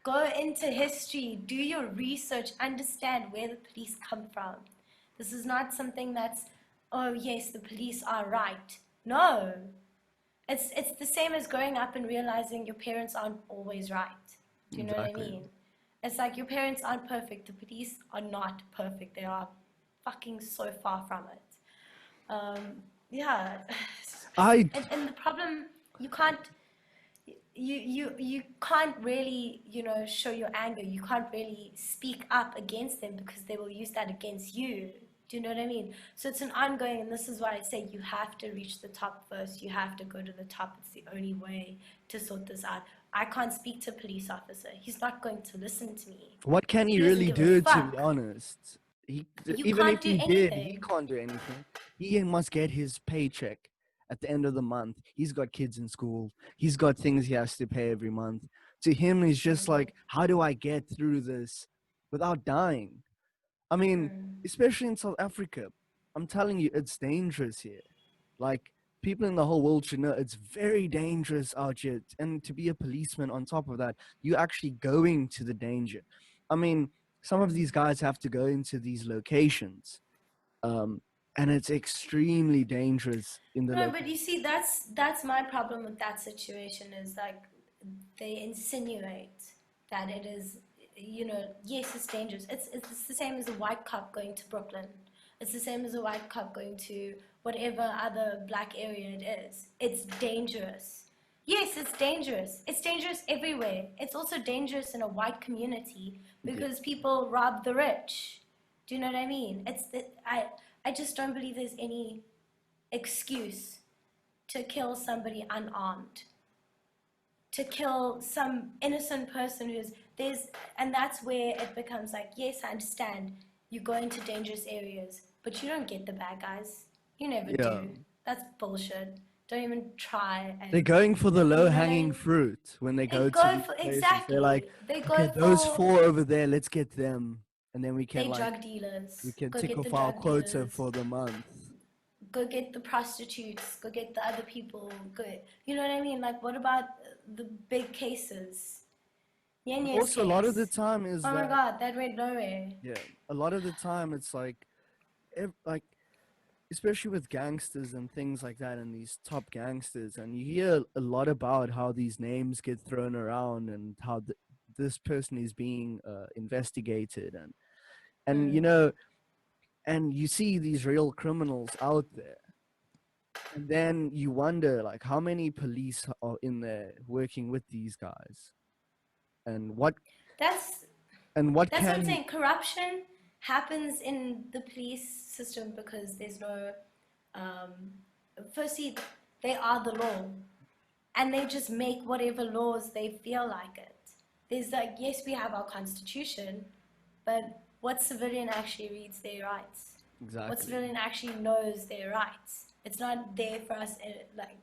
Go into history, do your research, understand where the police come from. This is not something that's, oh yes, the police are right. No. It's the same as growing up and realizing your parents aren't always right. Do you know what I
Exactly.
mean? It's like your parents aren't perfect. The police are not perfect. They are fucking so far from it. Yeah.
I
And the problem, you can't you can't really, show your anger. You can't really speak up against them because they will use that against you. Do you know what I mean? So it's an ongoing, and this is why I say you have to reach the top first. You have to go to the top. It's the only way to sort this out. I can't speak to a police officer. He's not going to listen to me.
What can he
He doesn't
really
give a
do, to be
fuck.
honest?
You
Even if
can't do
he did, he
anything.
can't do anything. He must get his paycheck at the end of the month. He's got kids in school. He's got things he has to pay every month. To him, he's just like, how do I get through this without dying? I mean, especially in South Africa, I'm telling you, it's dangerous here. Like, people in the whole world should know it's very dangerous out here. And to be a policeman on top of that, you're actually going to the danger. I mean, some of these guys have to go into these locations, um, and it's extremely dangerous in the
No, but
location.
you see, that's my problem with that situation is like they insinuate that it is, yes, it's dangerous. It's the same as a white cop going to Brooklyn. It's the same as a white cop going to whatever other black area it is. It's dangerous. Yes, it's dangerous. It's dangerous everywhere. It's also dangerous in a white community
Yeah.
because people rob the rich. Do you know what I mean? I just don't believe there's any excuse to kill somebody unarmed, to kill some innocent person and that's where it becomes like, yes, I understand you go into dangerous areas, but you don't get the bad guys. You never
Yeah.
do. That's bullshit. Don't even try.
They're
And
going for the
you
low
know what I
hanging
mean?
fruit when they
They
go to
go
these
for,
places. They're like,
exactly, they
okay,
go
those
for,
four over there, let's get them. And then we can,
they
like,
drug
we
dealers.
can
Go
tick
get the
off our
drug
quota
dealers.
for the month.
Go get the prostitutes, go get the other people, you know what I mean? Like, what about the big cases?
But
Yenye's
also, a lot of the
case.
time is
Oh my
that,
god, that went nowhere.
yeah, a lot of the time it's like, like, especially with gangsters and things like that, and these top gangsters, and you hear a lot about how these names get thrown around and how this person is being investigated, and and you see these real criminals out there, and then you wonder, like, how many police are in there working with these guys, and
That's
what
that's what I'm
can
saying. Corruption happens in the police system because there's no. Um, Firstly, they are the law, and they just make whatever laws they feel like it. There's like, yes, we have our constitution, but what civilian actually reads their rights? What
exactly.
civilian actually knows their rights? It's not there for us, like,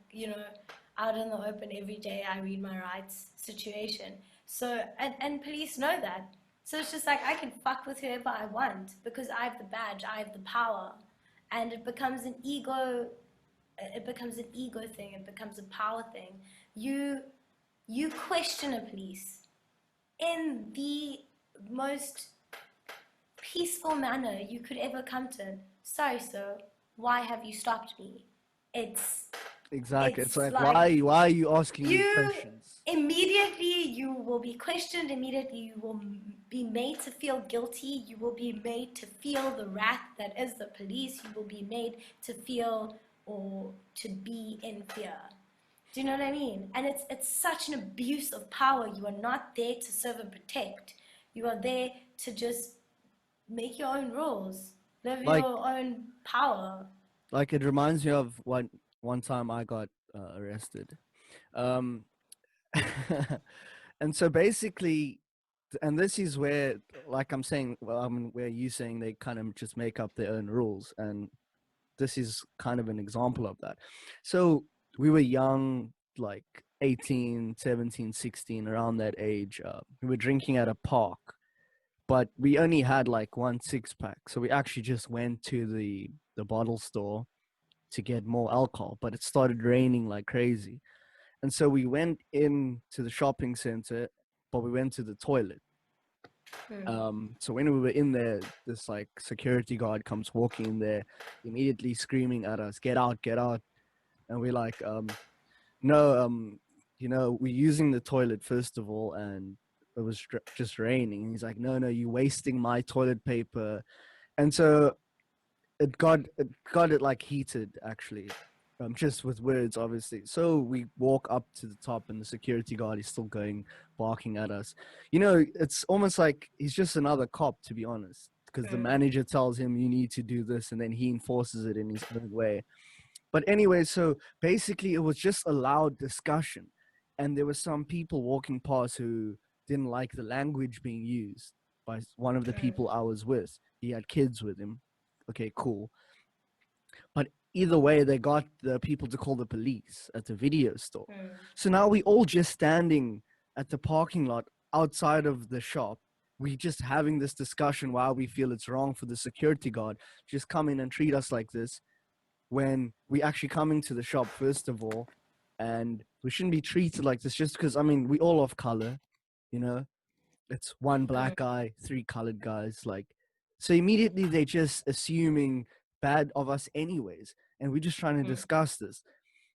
out in the open every day, I read my rights situation. So, and police know that. So it's just like, I can fuck with whoever I want because I have the badge, I have the power. And it becomes an ego, thing, it becomes a power thing. You question a police in the most peaceful manner you could ever come to. Sorry, sir, why have you stopped me? It's
Exactly. It's
it's
like,
like
why are you asking me
you
questions?
immediately you will be questioned, immediately you will be made to feel guilty, you will be made to feel the wrath that is the police, you will be made to feel or to be in fear. Do you know what I mean? And it's such an abuse of power. You are not there to serve and protect. You are there to just make your own rules, live
Like,
your own power.
it reminds me of one time I got arrested. Um, and so basically, and this is where, like I'm saying, well, I mean, where you saying they kind of just make up their own rules, and this is kind of an example of that. So we were young, like 18, 17, 16, around that age. We were drinking at a park, but we only had like one six pack. So we actually just went to the bottle store to get more alcohol, but it started raining like crazy. And so we went in to the shopping center, but we went to the toilet. So when we were in there, this like security guard comes walking in there, immediately screaming at us, "Get out, get out!" And we're like, "No, we're using the toilet first of all, and it was just raining." And he's like, "No, you're wasting my toilet paper." And so it got it like heated actually, just with words, obviously. So we walk up to the top, and the security guard is still going barking at us. It's almost like he's just another cop, to be honest, because the manager tells him you need to do this, and then he enforces it in his own way. But anyway, so basically, it was just a loud discussion, and there were some people walking past who didn't like the language being used by one of the people I was with. He had kids with him. Okay, cool. But either way, they got the people to call the police at the video store. So now we all just standing at the parking lot outside of the shop. We just having this discussion why we feel it's wrong for the security guard just come in and treat us like this, when we actually coming to the shop first of all, and we shouldn't be treated like this just because, I mean, we all of color, it's one black guy, three colored guys, like, so immediately they just assuming bad of us anyways, and we're just trying to discuss this.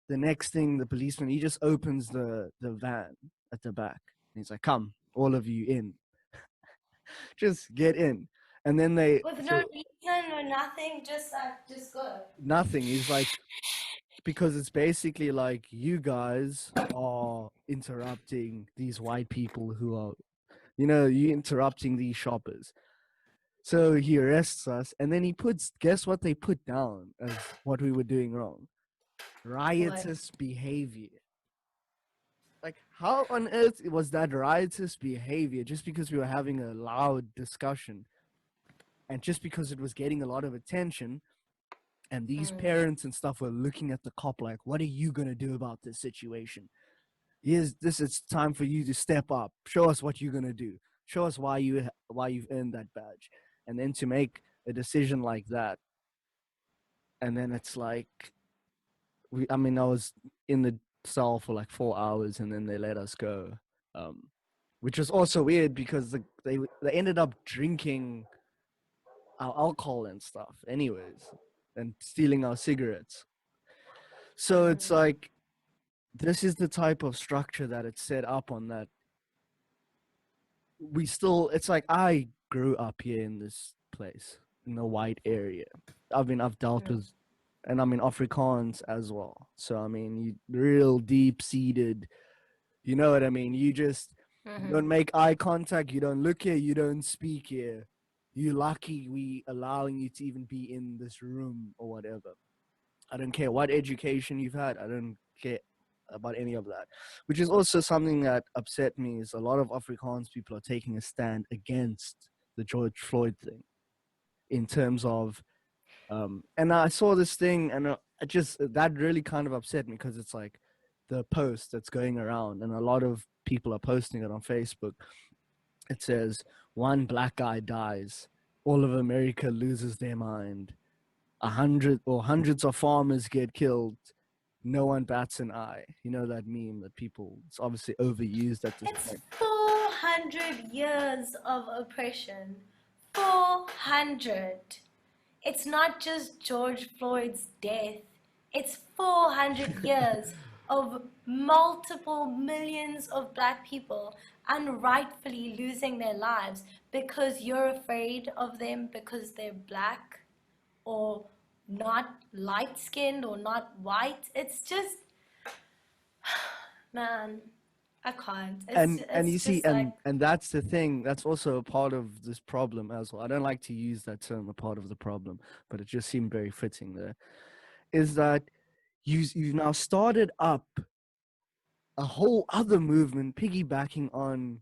The next thing, the policeman, he just opens the van at the back, and he's like, "Come, all of you in." Just get in. And then
with no reason or nothing, just go.
Nothing. He's like, because it's basically like, you guys are interrupting these white people who are, you interrupting these shoppers. So he arrests us, and then he guess what they put down as what we were doing wrong? Riotous behavior. Like, how on earth was that riotous behavior just because we were having a loud discussion, and just because it was getting a lot of attention, and these parents and stuff were looking at the cop like, "What are you going to do about this situation? It's time for you to step up. Show us what you're going to do. Show us why you've earned that badge." And then to make a decision like that. And then it's like, I was in the cell for like 4 hours, and then they let us go. Which was also weird because they ended up drinking our alcohol and stuff anyways, and stealing our cigarettes. So it's like, this is the type of structure that it's set up on, that it's like, I grew up here in this place, in the white area. I've dealt with, and I'm in Afrikaans as well. So, I mean, you real deep-seated, you know what I mean? You just, you don't make eye contact, you don't look here, you don't speak here. You're lucky we allowing you to even be in this room or whatever. I don't care what education you've had. I don't care about any of that. Which is also something that upset me, is a lot of Afrikaans people are taking a stand against the George Floyd thing, in terms of, and I saw this thing, and that really kind of upset me, because it's like the post that's going around, and a lot of people are posting it on Facebook. It says, "One black guy dies, all of America loses their mind. 100 of farmers get killed. No one bats an eye." You know that meme that it's obviously overused at this point.
400 years of oppression. 400. It's not just George Floyd's death. It's 400 years of multiple millions of black people unrightfully losing their lives because you're afraid of them because they're black or not light-skinned or not white. It's just, man, I can't.
And you see, and that's the thing. That's also a part of this problem as well. I don't like to use that term, a part of the problem, but it just seemed very fitting there. Is that you've now started up a whole other movement piggybacking on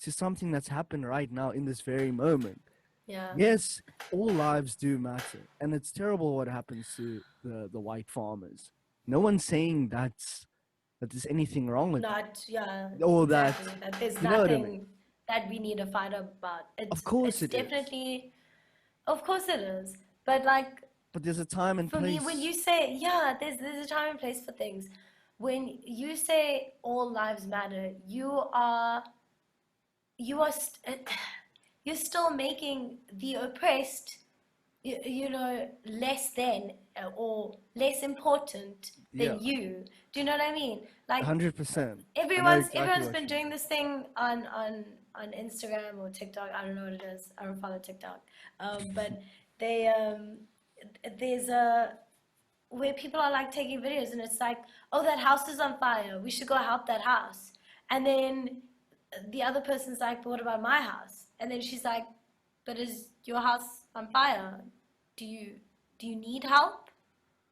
to something that's happened right now in this very moment.
Yeah.
Yes, all lives do matter, and it's terrible what happens to the white farmers. No one's saying that there's anything wrong with
Not, yeah,
or
exactly. That there's
you know what I
nothing
mean?
that we need to fight about.
Of course
It's
it is.
definitely, of course it is. But like,
But there's a time and
for
place.
me, when you say, yeah, there's a time and place for things. When you say all lives matter, you are you are you're still making the oppressed, you know, less than or less important
Yeah,
than you. Do you know what I mean? Like
100%. I know exactly
everyone's
what
been
you mean.
doing this thing on Instagram or TikTok. I don't know what it is. I don't follow TikTok. But they there's a where people are like taking videos and it's like, oh, that house is on fire. We should go help that house. And then the other person's like, but what about my house? And then she's like, but is your house on fire? Do you do you need help?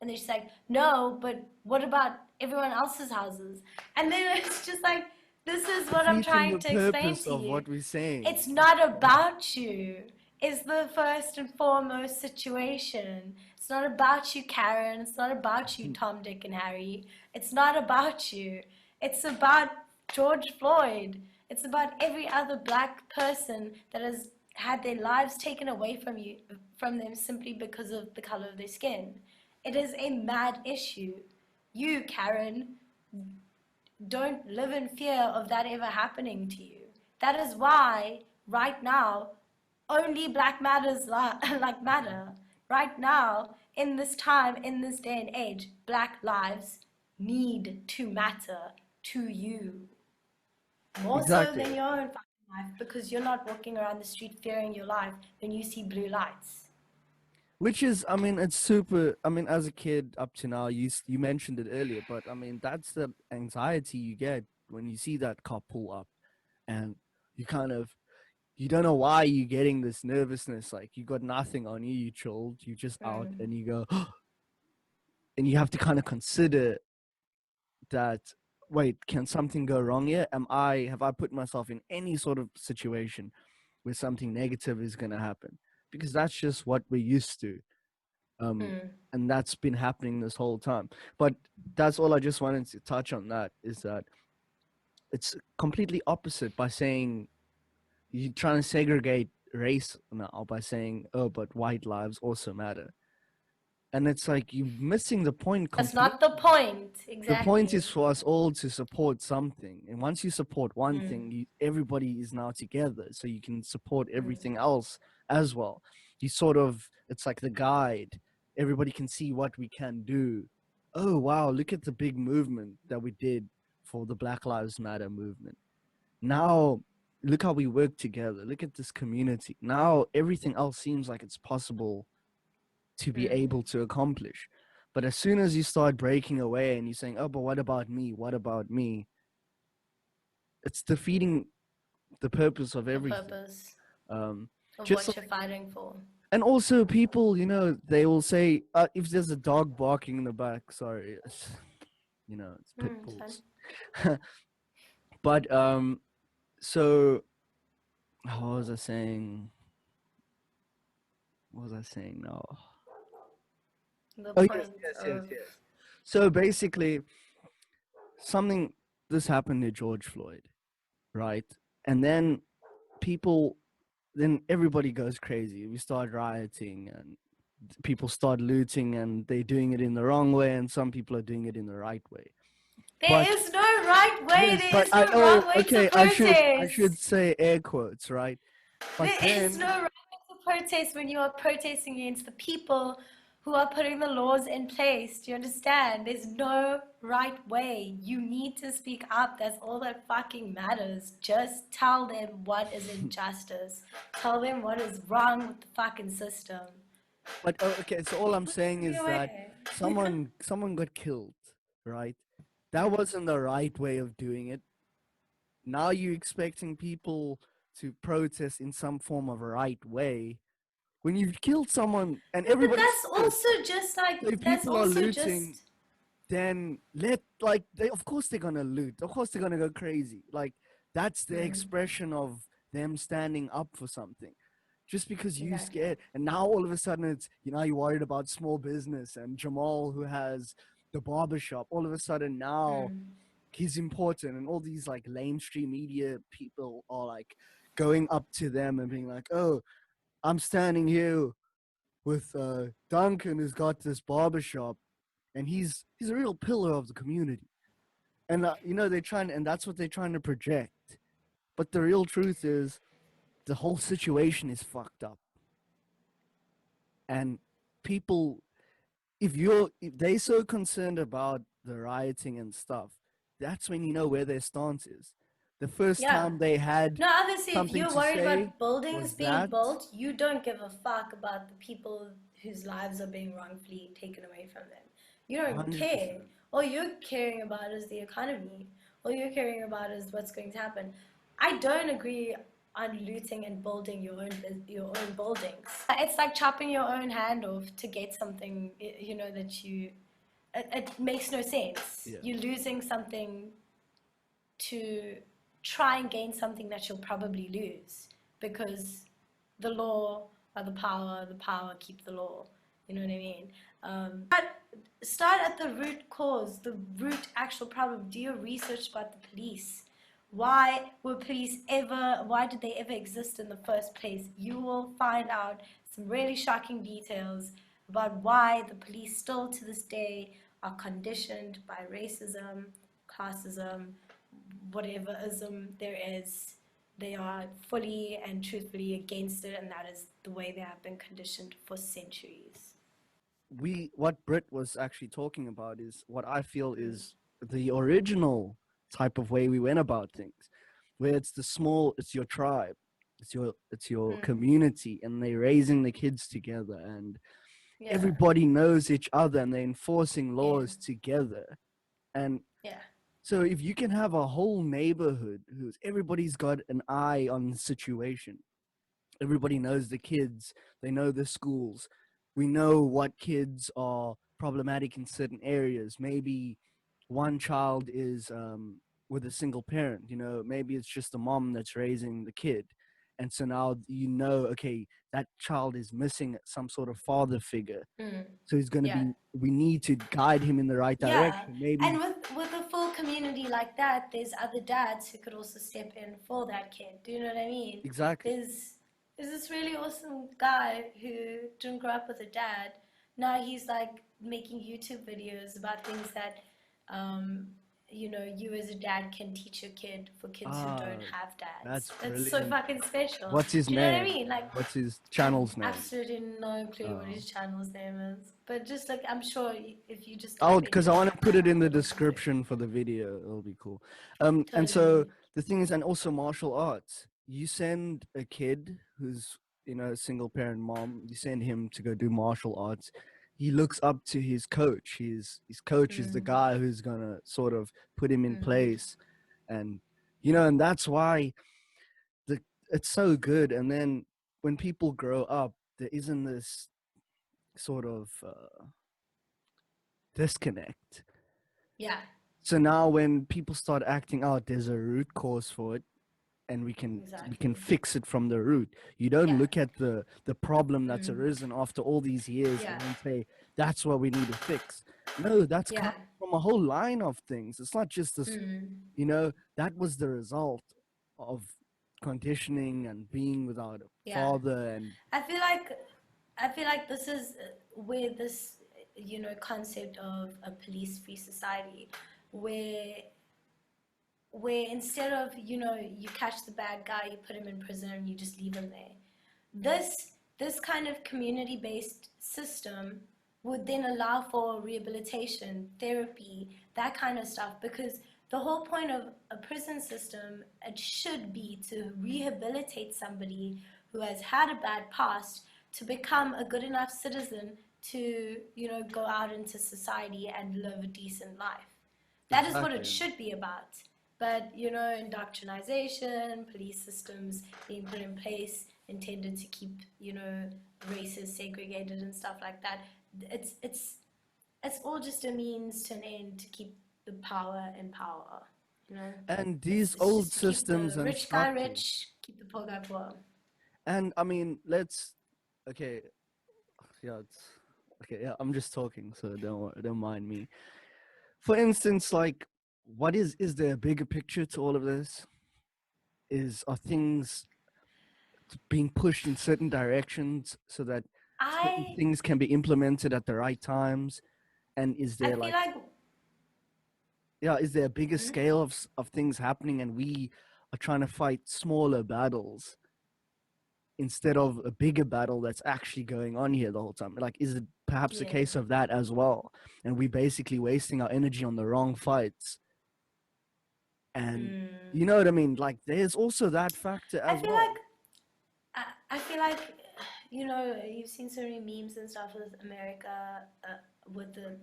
And then she's like, no, but what about everyone else's houses? And then it's just like, this is what I'm
Defeating
trying
the
to explain
purpose
to
of
you.
what we're saying.
It's not about you, is the first and foremost situation. It's not about you, Karen. It's not about you, Tom, Dick, and Harry. It's not about you. It's about George Floyd. It's about every other black person that has had their lives taken away from them simply because of the color of their skin. It is a mad issue. You, Karen, don't live in fear of that ever happening to you. That is why, right now, only Black matters like matter. Right now, in this time, in this day and age, Black lives need to matter to you. More so
Exactly.
than your own fucking life, because you're not walking around the street fearing your life when you see blue lights.
Which is, I mean, it's super. I mean, as a kid up to now, you mentioned it earlier, but I mean, that's the anxiety you get when you see that car pull up, and you kind of you don't know why you're getting this nervousness. Like you got nothing on you, you chilled, you just out, and you go, and you have to kind of consider that. Wait, can something go wrong here? Have I put myself in any sort of situation where something negative is going to happen? Because that's just what we're used to. And that's been happening this whole time. But that's all I just wanted to touch on. That is that it's completely opposite by saying you're trying to segregate race now by saying, oh, but white lives also matter. And it's like you're missing the point
That's
completely.
not the point,
The point
exactly.
is for us all to support something, and once you support one thing, everybody is now together, so you can support everything else as well. You sort of, it's like the guide. Everybody can see what we can do. Oh wow, look at the big movement that we did for the Black Lives Matter movement. Now look how we work together. Look at this community. Now everything else seems like it's possible to be able to accomplish. But as soon as you start breaking away and you're saying, oh, but what about me? What about me? It's defeating the purpose of
The
everything.
purpose
Um,
of
just
what you're
like,
fighting for.
and also people, they will say, if there's a dog barking in the back, sorry, it's pit
It's fine.
bulls. But so what was I saying? What was I saying now?
The
Oh
point of
yes. So basically, this happened to George Floyd, right? And then people, then everybody goes crazy. We start rioting and people start looting and they're doing it in the wrong way and some people are doing it in the right way.
there
But
is no right way,
yes,
there
but
is
I
no
know,
wrong way to
okay, I should
protest.
say air quotes, right? But
There is
then
no right way to protest when you are protesting against the people who are putting the laws in place. Do you understand? There's no right way. You need to speak up. That's all that fucking matters. Just tell them what is injustice. Tell them what is wrong with the fucking system.
okay, so all I'm saying
Be
is that
aware.
someone got killed, right? That wasn't the right way of doing it. Now you're expecting people to protest in some form of a right way when you've killed someone and
No, but
everybody's
that's
scared.
also just like
So if
that's
people are
also
looting,
just
then of course they're gonna loot. Of course they're gonna go crazy. Like that's the expression of them standing up for something. Just because you
exactly.
scared, and now all of a sudden it's you're worried about small business and Jamal who has the barbershop. All of a sudden now he's important, and all these like mainstream media people are like going up to them and being like, "Oh, I'm standing here with Duncan who's got this barbershop, and he's a real pillar of the community." And they're trying, and that's what they're trying to project. But the real truth is the whole situation is fucked up. And people, if they're so concerned about the rioting and stuff, that's when you know where their stance is. The first
Yeah.
time they had
No, obviously, if
something
you're
to
worried
say
about buildings
was
being
that
built, you don't give a fuck about the people whose lives are being wrongfully taken away from them. You don't
100%.
care. All you're caring about is the economy. All you're caring about is what's going to happen. I don't agree on looting and building your own buildings. It's like chopping your own hand off to get something, you know, that you. It makes no sense.
Yeah.
You're losing something to try and gain something that you'll probably lose, because the law or the power keep the law. You know what I mean? Start at the root cause, the root actual problem. Do your research about the police. Why were police ever, why did they ever exist in the first place? You will find out some really shocking details about why the police still to this day are conditioned by racism, classism, whatever ism there is. They are fully and truthfully against it, and that is the way they have been conditioned for centuries.
What Brit was actually talking about is what I feel is the original type of way we went about things, where it's your tribe, it's your community, and they're raising the kids together, and
Yeah,
everybody knows each other, and they're enforcing
yeah,
laws together. And
yeah,
so if you can have a whole neighborhood who's everybody's got an eye on the situation, everybody knows the kids, they know the schools, we know what kids are problematic in certain areas. Maybe one child is with a single parent, maybe it's just a mom that's raising the kid, and so now okay, that child is missing some sort of father figure, so he's going to
yeah.
be, we need to guide him in the right
Yeah,
direction,
and
maybe.
with a full community like that, there's other dads who could also step in for that kid. Do you know what I mean?
Exactly.
There's this really awesome guy who didn't grow up with a dad. Now he's like making YouTube videos about things that, um, you as a dad can teach your kid for kids who
Ah,
don't have dads.
that's
It's so
brilliant.
fucking special.
What's his
Do you know what I
name?
mean? Like,
What's his
I have
channel's name?
absolutely no clue what
Oh.
his channel's name is. But just like, I'm sure if you just
Oh,
type in
because I want to put it in the
it'll come through.
description for the video. It'll be cool. And so
Totally.
the thing is, and also martial arts. You send a kid who's, a single parent mom, you send him to go do martial arts. He looks up to his coach. His coach is the guy who's gonna sort of put him in place, and and that's why the it's so good. And then when people grow up, there isn't this sort of disconnect.
Yeah,
So now when people start acting out, there's a root cause for it, and we can
exactly.
fix it from the root. You don't
Yeah.
look at the problem that's arisen after all these years
Yeah.
and then say that's what we need to fix. No, that's
Yeah.
come from a whole line of things. It's not just this, that was the result of conditioning and being without a
Yeah.
father. And
I feel like this is where this, concept of a police-free society, where instead of, you catch the bad guy, you put him in prison, and you just leave him there. This kind of community-based system would then allow for rehabilitation, therapy, that kind of stuff, because the whole point of a prison system, it should be to rehabilitate somebody who has had a bad past to become a good enough citizen to, go out into society and live a decent life. That is what it
exactly.
should be about. But, indoctrination, police systems being put in place intended to keep, races segregated and stuff like that. It's all just a means to an end to keep the power in power.
And these
It's
old
just to keep
systems
the
and
rich guy
structures.
rich, keep the poor guy poor.
And I mean, okay, yeah, okay, yeah, I'm just talking, so don't mind me. For instance, like, is there a bigger picture to all of this? Are things being pushed in certain directions so that certain
I
things can be implemented at the right times? And is
I
there
feel like
is there a bigger scale of things happening, and we are trying to fight smaller battles instead of a bigger battle that's actually going on here the whole time. Like, is it perhaps a
Yeah.
case of that as well? And we basically wasting our energy on the wrong fights. And you know what I mean? Like, there's also that factor
I
as
feel
well.
like I feel like, you know, you've seen so many memes and stuff with America, with the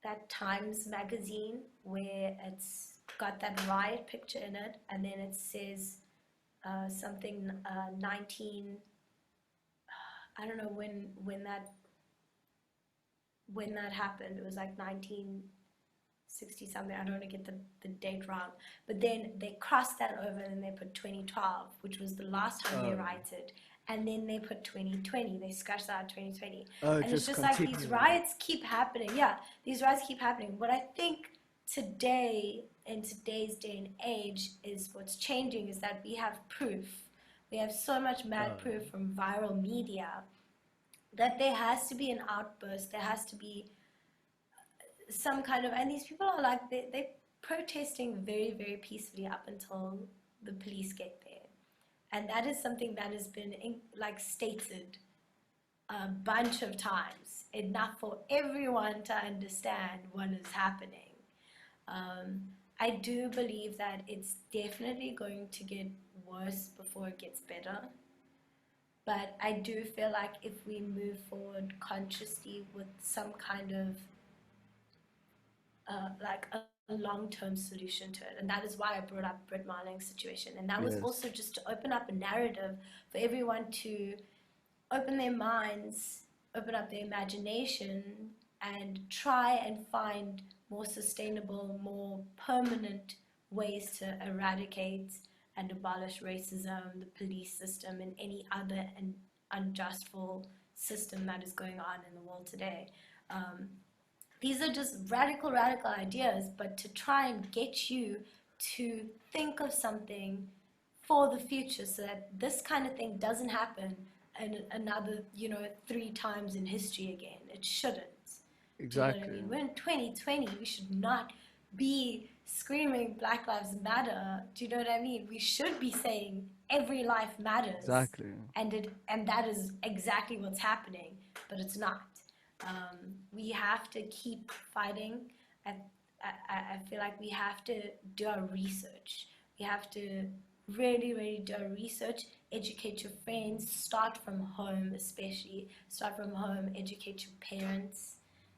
that Times magazine where it's got that riot picture in it, and then it says something 19. I don't know when that happened. It was like 1960 something. I don't want to get the date wrong. But then they crossed that over and they put 2012, which was the last time they rioted. And then they put 2020. They scratched out 2020. And it's
Just
just like these
continuing.
riots keep happening. Yeah, these riots keep happening. What I think today, in today's day and age, is what's changing is that we have proof. We have so much mad proof from viral media that there has to be an outburst. There has to be some kind of, and these people are like, they're protesting very, very peacefully up until the police get there. And that is something that has been like stated a bunch of times, enough for everyone to understand what is happening. I do believe that it's definitely going to get worse before it gets better. But I do feel like if we move forward consciously with some kind of like a long-term solution to it, and that is why I brought up Brit Marling's situation, and that was
Yes.
also just to open up a narrative for everyone to open their minds, open up their imagination, and try and find more sustainable, more permanent ways to eradicate and abolish racism, the police system, and any other unjustful system that is going on in the world today. These are just radical ideas, but to try and get you to think of something for the future so that this kind of thing doesn't happen and another, 3 times in history again. It shouldn't. Do you know what I
Exactly.
mean? We're in 2020. We should not be screaming Black Lives Matter. Do you know what I mean? We should be saying every life matters.
Exactly.
And that is exactly what's happening, but it's not. We have to keep fighting. I feel like we have to do our research. We have to really, really do our research, educate your friends, start from home especially. Start from home, educate your parents.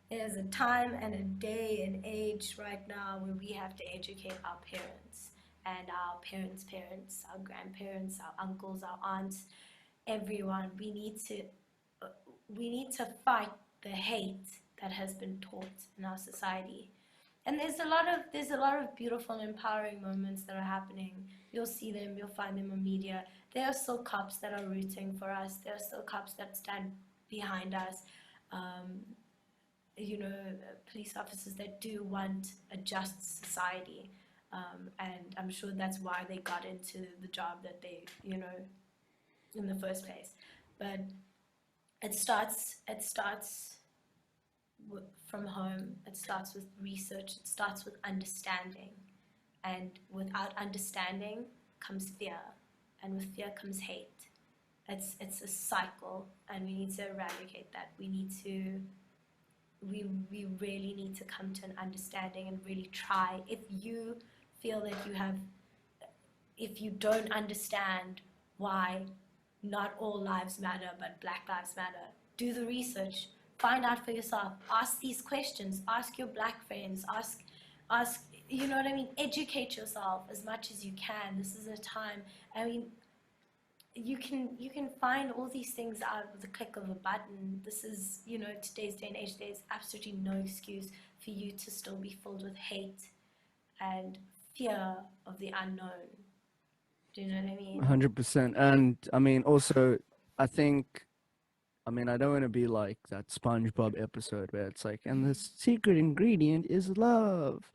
There's a time and a day and age right now where we have to educate our parents and our parents' parents, our grandparents, our uncles, our aunts, everyone. We need to fight the hate that has been taught in our society. And there's a lot of beautiful and empowering moments that are happening. You'll see them, you'll find them on media. There are still cops that are rooting for us. There are still cops that stand behind us. Police officers that do want a just society. And I'm sure that's why they got into the job that they, in the first place. But it starts from home. It starts with research. It starts with understanding, and without understanding comes fear, and with fear comes hate. It's a cycle, and we need to eradicate that. We really need to come to an understanding and really try. If you feel that if you don't understand why not all lives matter but Black Lives Matter, do the research, find out for yourself, ask these questions, ask your Black friends, ask, you know what I mean, educate yourself as much as you can. This is a time, I mean, you can find all these things out with the click of a button. This is, today's day and age. There's absolutely no excuse for you to still be filled with hate and fear of the unknown. Do you know what I mean?
100%. And I mean, also, I think, I mean, I don't want to be like that SpongeBob episode where it's like, and the secret ingredient is love.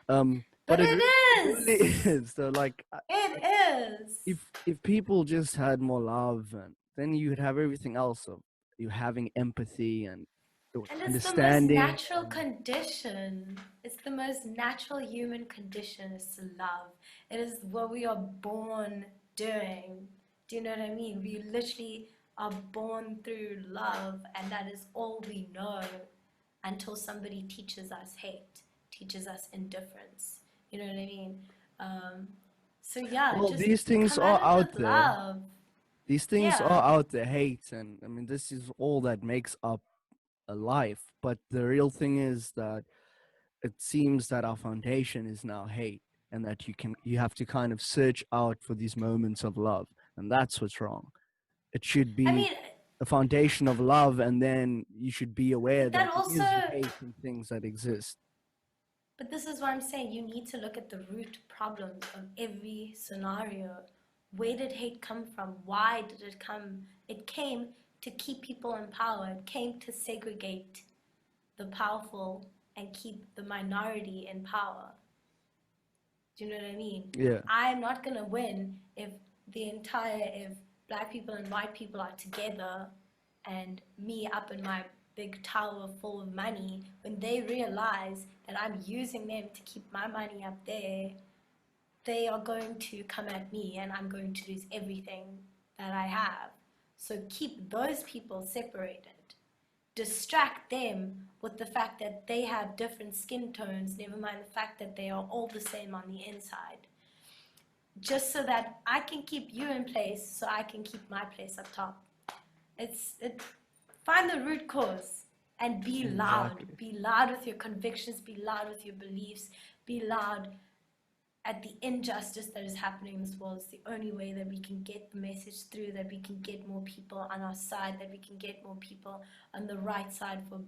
But it
really is. So, like,
It is.
if people just had more love, and then you would have everything else of you having empathy and
And it's the most
understanding.
natural condition. It's the most natural human condition is to love. It is what we are born doing. Do you know what I mean? We literally are born through love, and that is all we know until somebody teaches us hate, teaches us indifference. You know what I mean? Um, so yeah,
Well,
just
these things
come at
are
it
out
with
there.
love.
These things
Yeah.
are out there, hate, and I mean, this is all that makes up a life. But the real thing is that it seems that our foundation is now hate, and that you have to kind of search out for these moments of love, and that's what's wrong. It should
I
be
mean,
a foundation of love, and then you should be aware
but that
that there
also
is hate and things that exist.
But this is what I'm saying. You need to look at the root problems of every scenario. Where did hate come from? Why did it come? It came to keep people in power. It came to segregate the powerful and keep the minority in power. Do you know what I mean?
Yeah.
I'm not going to win if black people and white people are together and me up in my big tower full of money, when they realize that I'm using them to keep my money up there, they are going to come at me and I'm going to lose everything that I have. So keep those people separated. Distract them with the fact that they have different skin tones, never mind the fact that they are all the same on the inside. Just so that I can keep you in place, so I can keep my place up top. Find the root cause and be loud.
Exactly.
Be loud with your convictions, be loud with your beliefs, be loud at the injustice that is happening in this world. It's the only way that we can get the message through, that we can get more people on our side, that we can get more people on the right side for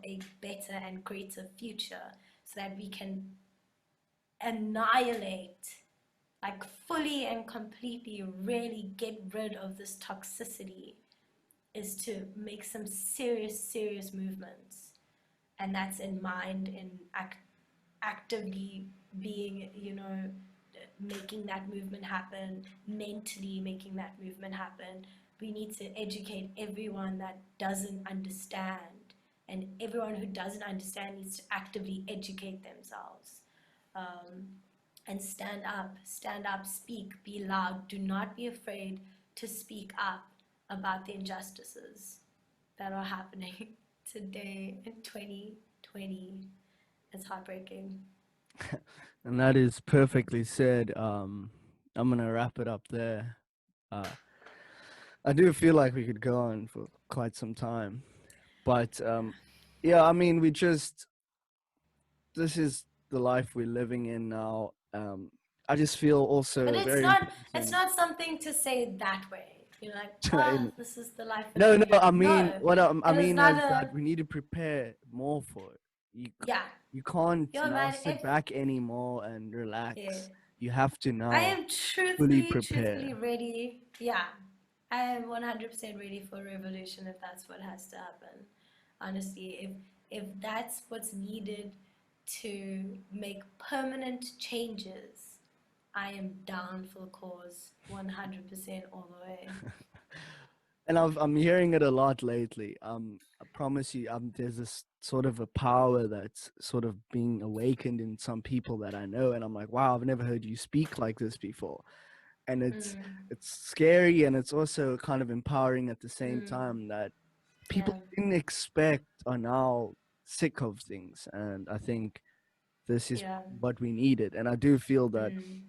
a better and greater future, so that we can annihilate, like fully and completely, really get rid of this toxicity, is to make some serious movements. And that's in mind, in actively being, making that movement happen, mentally making that movement happen. We need to educate everyone that doesn't understand, and everyone who doesn't understand needs to actively educate themselves. And stand up, speak, be loud. Do not be afraid to speak up about the injustices that are happening today in 2020. It's heartbreaking.
And that is perfectly said. I'm gonna wrap it up there. Uh, I do feel like we could go on for quite some time, but yeah, I mean, this is the life we're living in now. I just feel
But
also
it's
very
not it's
important.
not something to say that way. You're like,
in,
this is the life we're
no, no,
living in.
I mean,
No,
I
it is
mean
not
is that
a
we need to prepare more for it.
yeah.
You can't
Yo
now
man,
sit
if
back anymore and
yeah.
relax. You have to
I
now
am
fully
truthfully
prepare.
ready. Yeah. I am 100% ready for a revolution if that's what has to happen. Honestly, if that's what's needed to make permanent changes, I am down for the cause 100% all the way.
And I'm hearing it a lot lately. I promise you, there's this sort of a power that's sort of being awakened in some people that I know, and I'm like, wow, I've never heard you speak like this before. And
Mm,
it's scary, and it's also kind of empowering at the same
mm,
time that people
yeah,
didn't expect are now sick of things, and I think this is
yeah,
what we needed. And I do feel that
mm,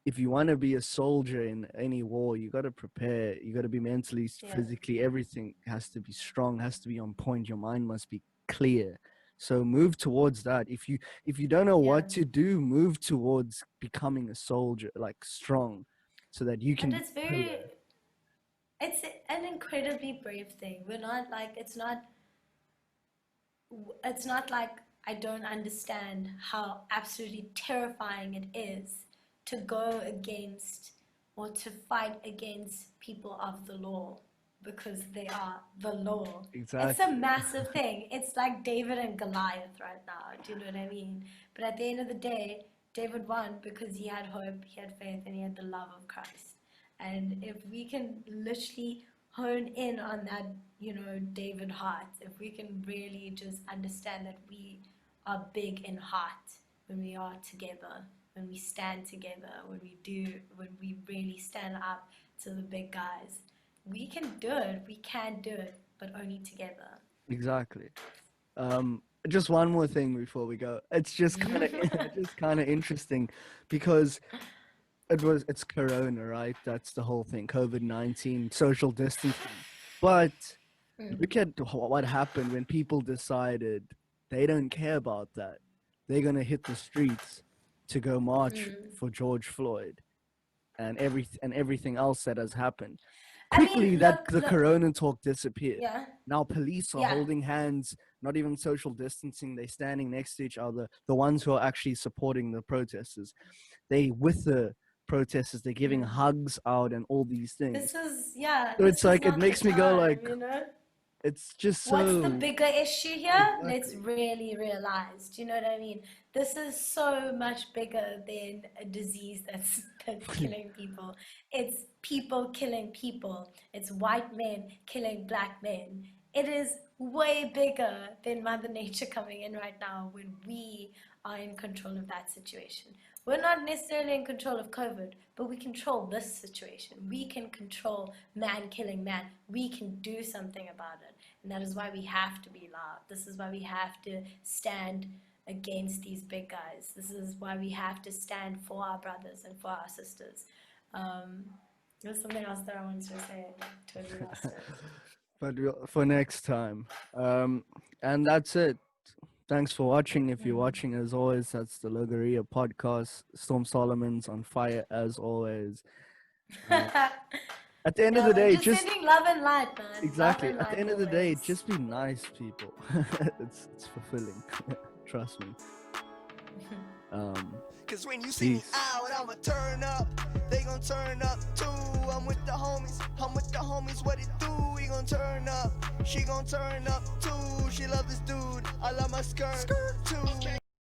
if you want to be a soldier in any war, you got to prepare. You got to be mentally,
yeah,
physically, everything has to be strong, has to be on point. Your mind must be clear. So move towards that. If you don't know
yeah.
what to do, move towards becoming a soldier, like strong, so that you
And
can be a pillar.
it's an incredibly brave thing. We're not like, it's not like I don't understand how absolutely terrifying it is to go against or to fight against people of the law, because they are the law. It's a
Exactly.
massive thing. It's like David and Goliath right now. Do you know what I mean? But at the end of the day, David won because he had hope, he had faith, and he had the love of Christ. And if we can literally hone in on that, David Hart, if we can really just understand that we are big in heart when we are together, when we stand together, when we really stand up to the big guys, we can do it. We can do it, but only together.
Exactly. Just one more thing before we go. It's just kind of interesting because it's Corona, right? That's the whole thing. COVID-19, social distancing. But look at what happened when people decided they don't care about that. They're gonna hit the streets to go march for George Floyd and everything else that has happened.
I
Quickly,
mean,
that the
look,
Corona talk disappeared.
yeah,
Now police are
yeah,
holding hands, not even social distancing. They're standing next to each other. The ones who are actually supporting the protesters, they with the protesters, they're giving hugs out and all these things. So
this
it's
was
like it
not the
makes me go
time,
like, it's just
What's the
so
bigger issue here? Let's
exactly.
really realize. Do you know what I mean? This is so much bigger than a disease that's killing people. It's people killing people. It's white men killing black men. It is way bigger than Mother Nature coming in right now when we are in control of that situation. We're not necessarily in control of COVID, but we control this situation. We can control man killing man. We can do something about it. And that is why we have to be loud. This is why we have to stand against these big guys. This is why we have to stand for our brothers and for our sisters. There's something else that I wanted to say. I totally lost it.
But for next time. And that's it. Thanks for watching. If you're watching, as always, that's the LoGorrhea podcast. Storm Solomon's on fire, as always. At the end of the day,
just sending love and light, man.
exactly.
Love and
At the
light
end of the day,
always.
just be nice, people. it's fulfilling. Trust me.
Cause when you see me
Peace.
out, I'ma turn up. They gon' turn up too. I'm with the homies. What it do? We gon' turn up. She gon' turn up too. She love this dude. I love my skirt too.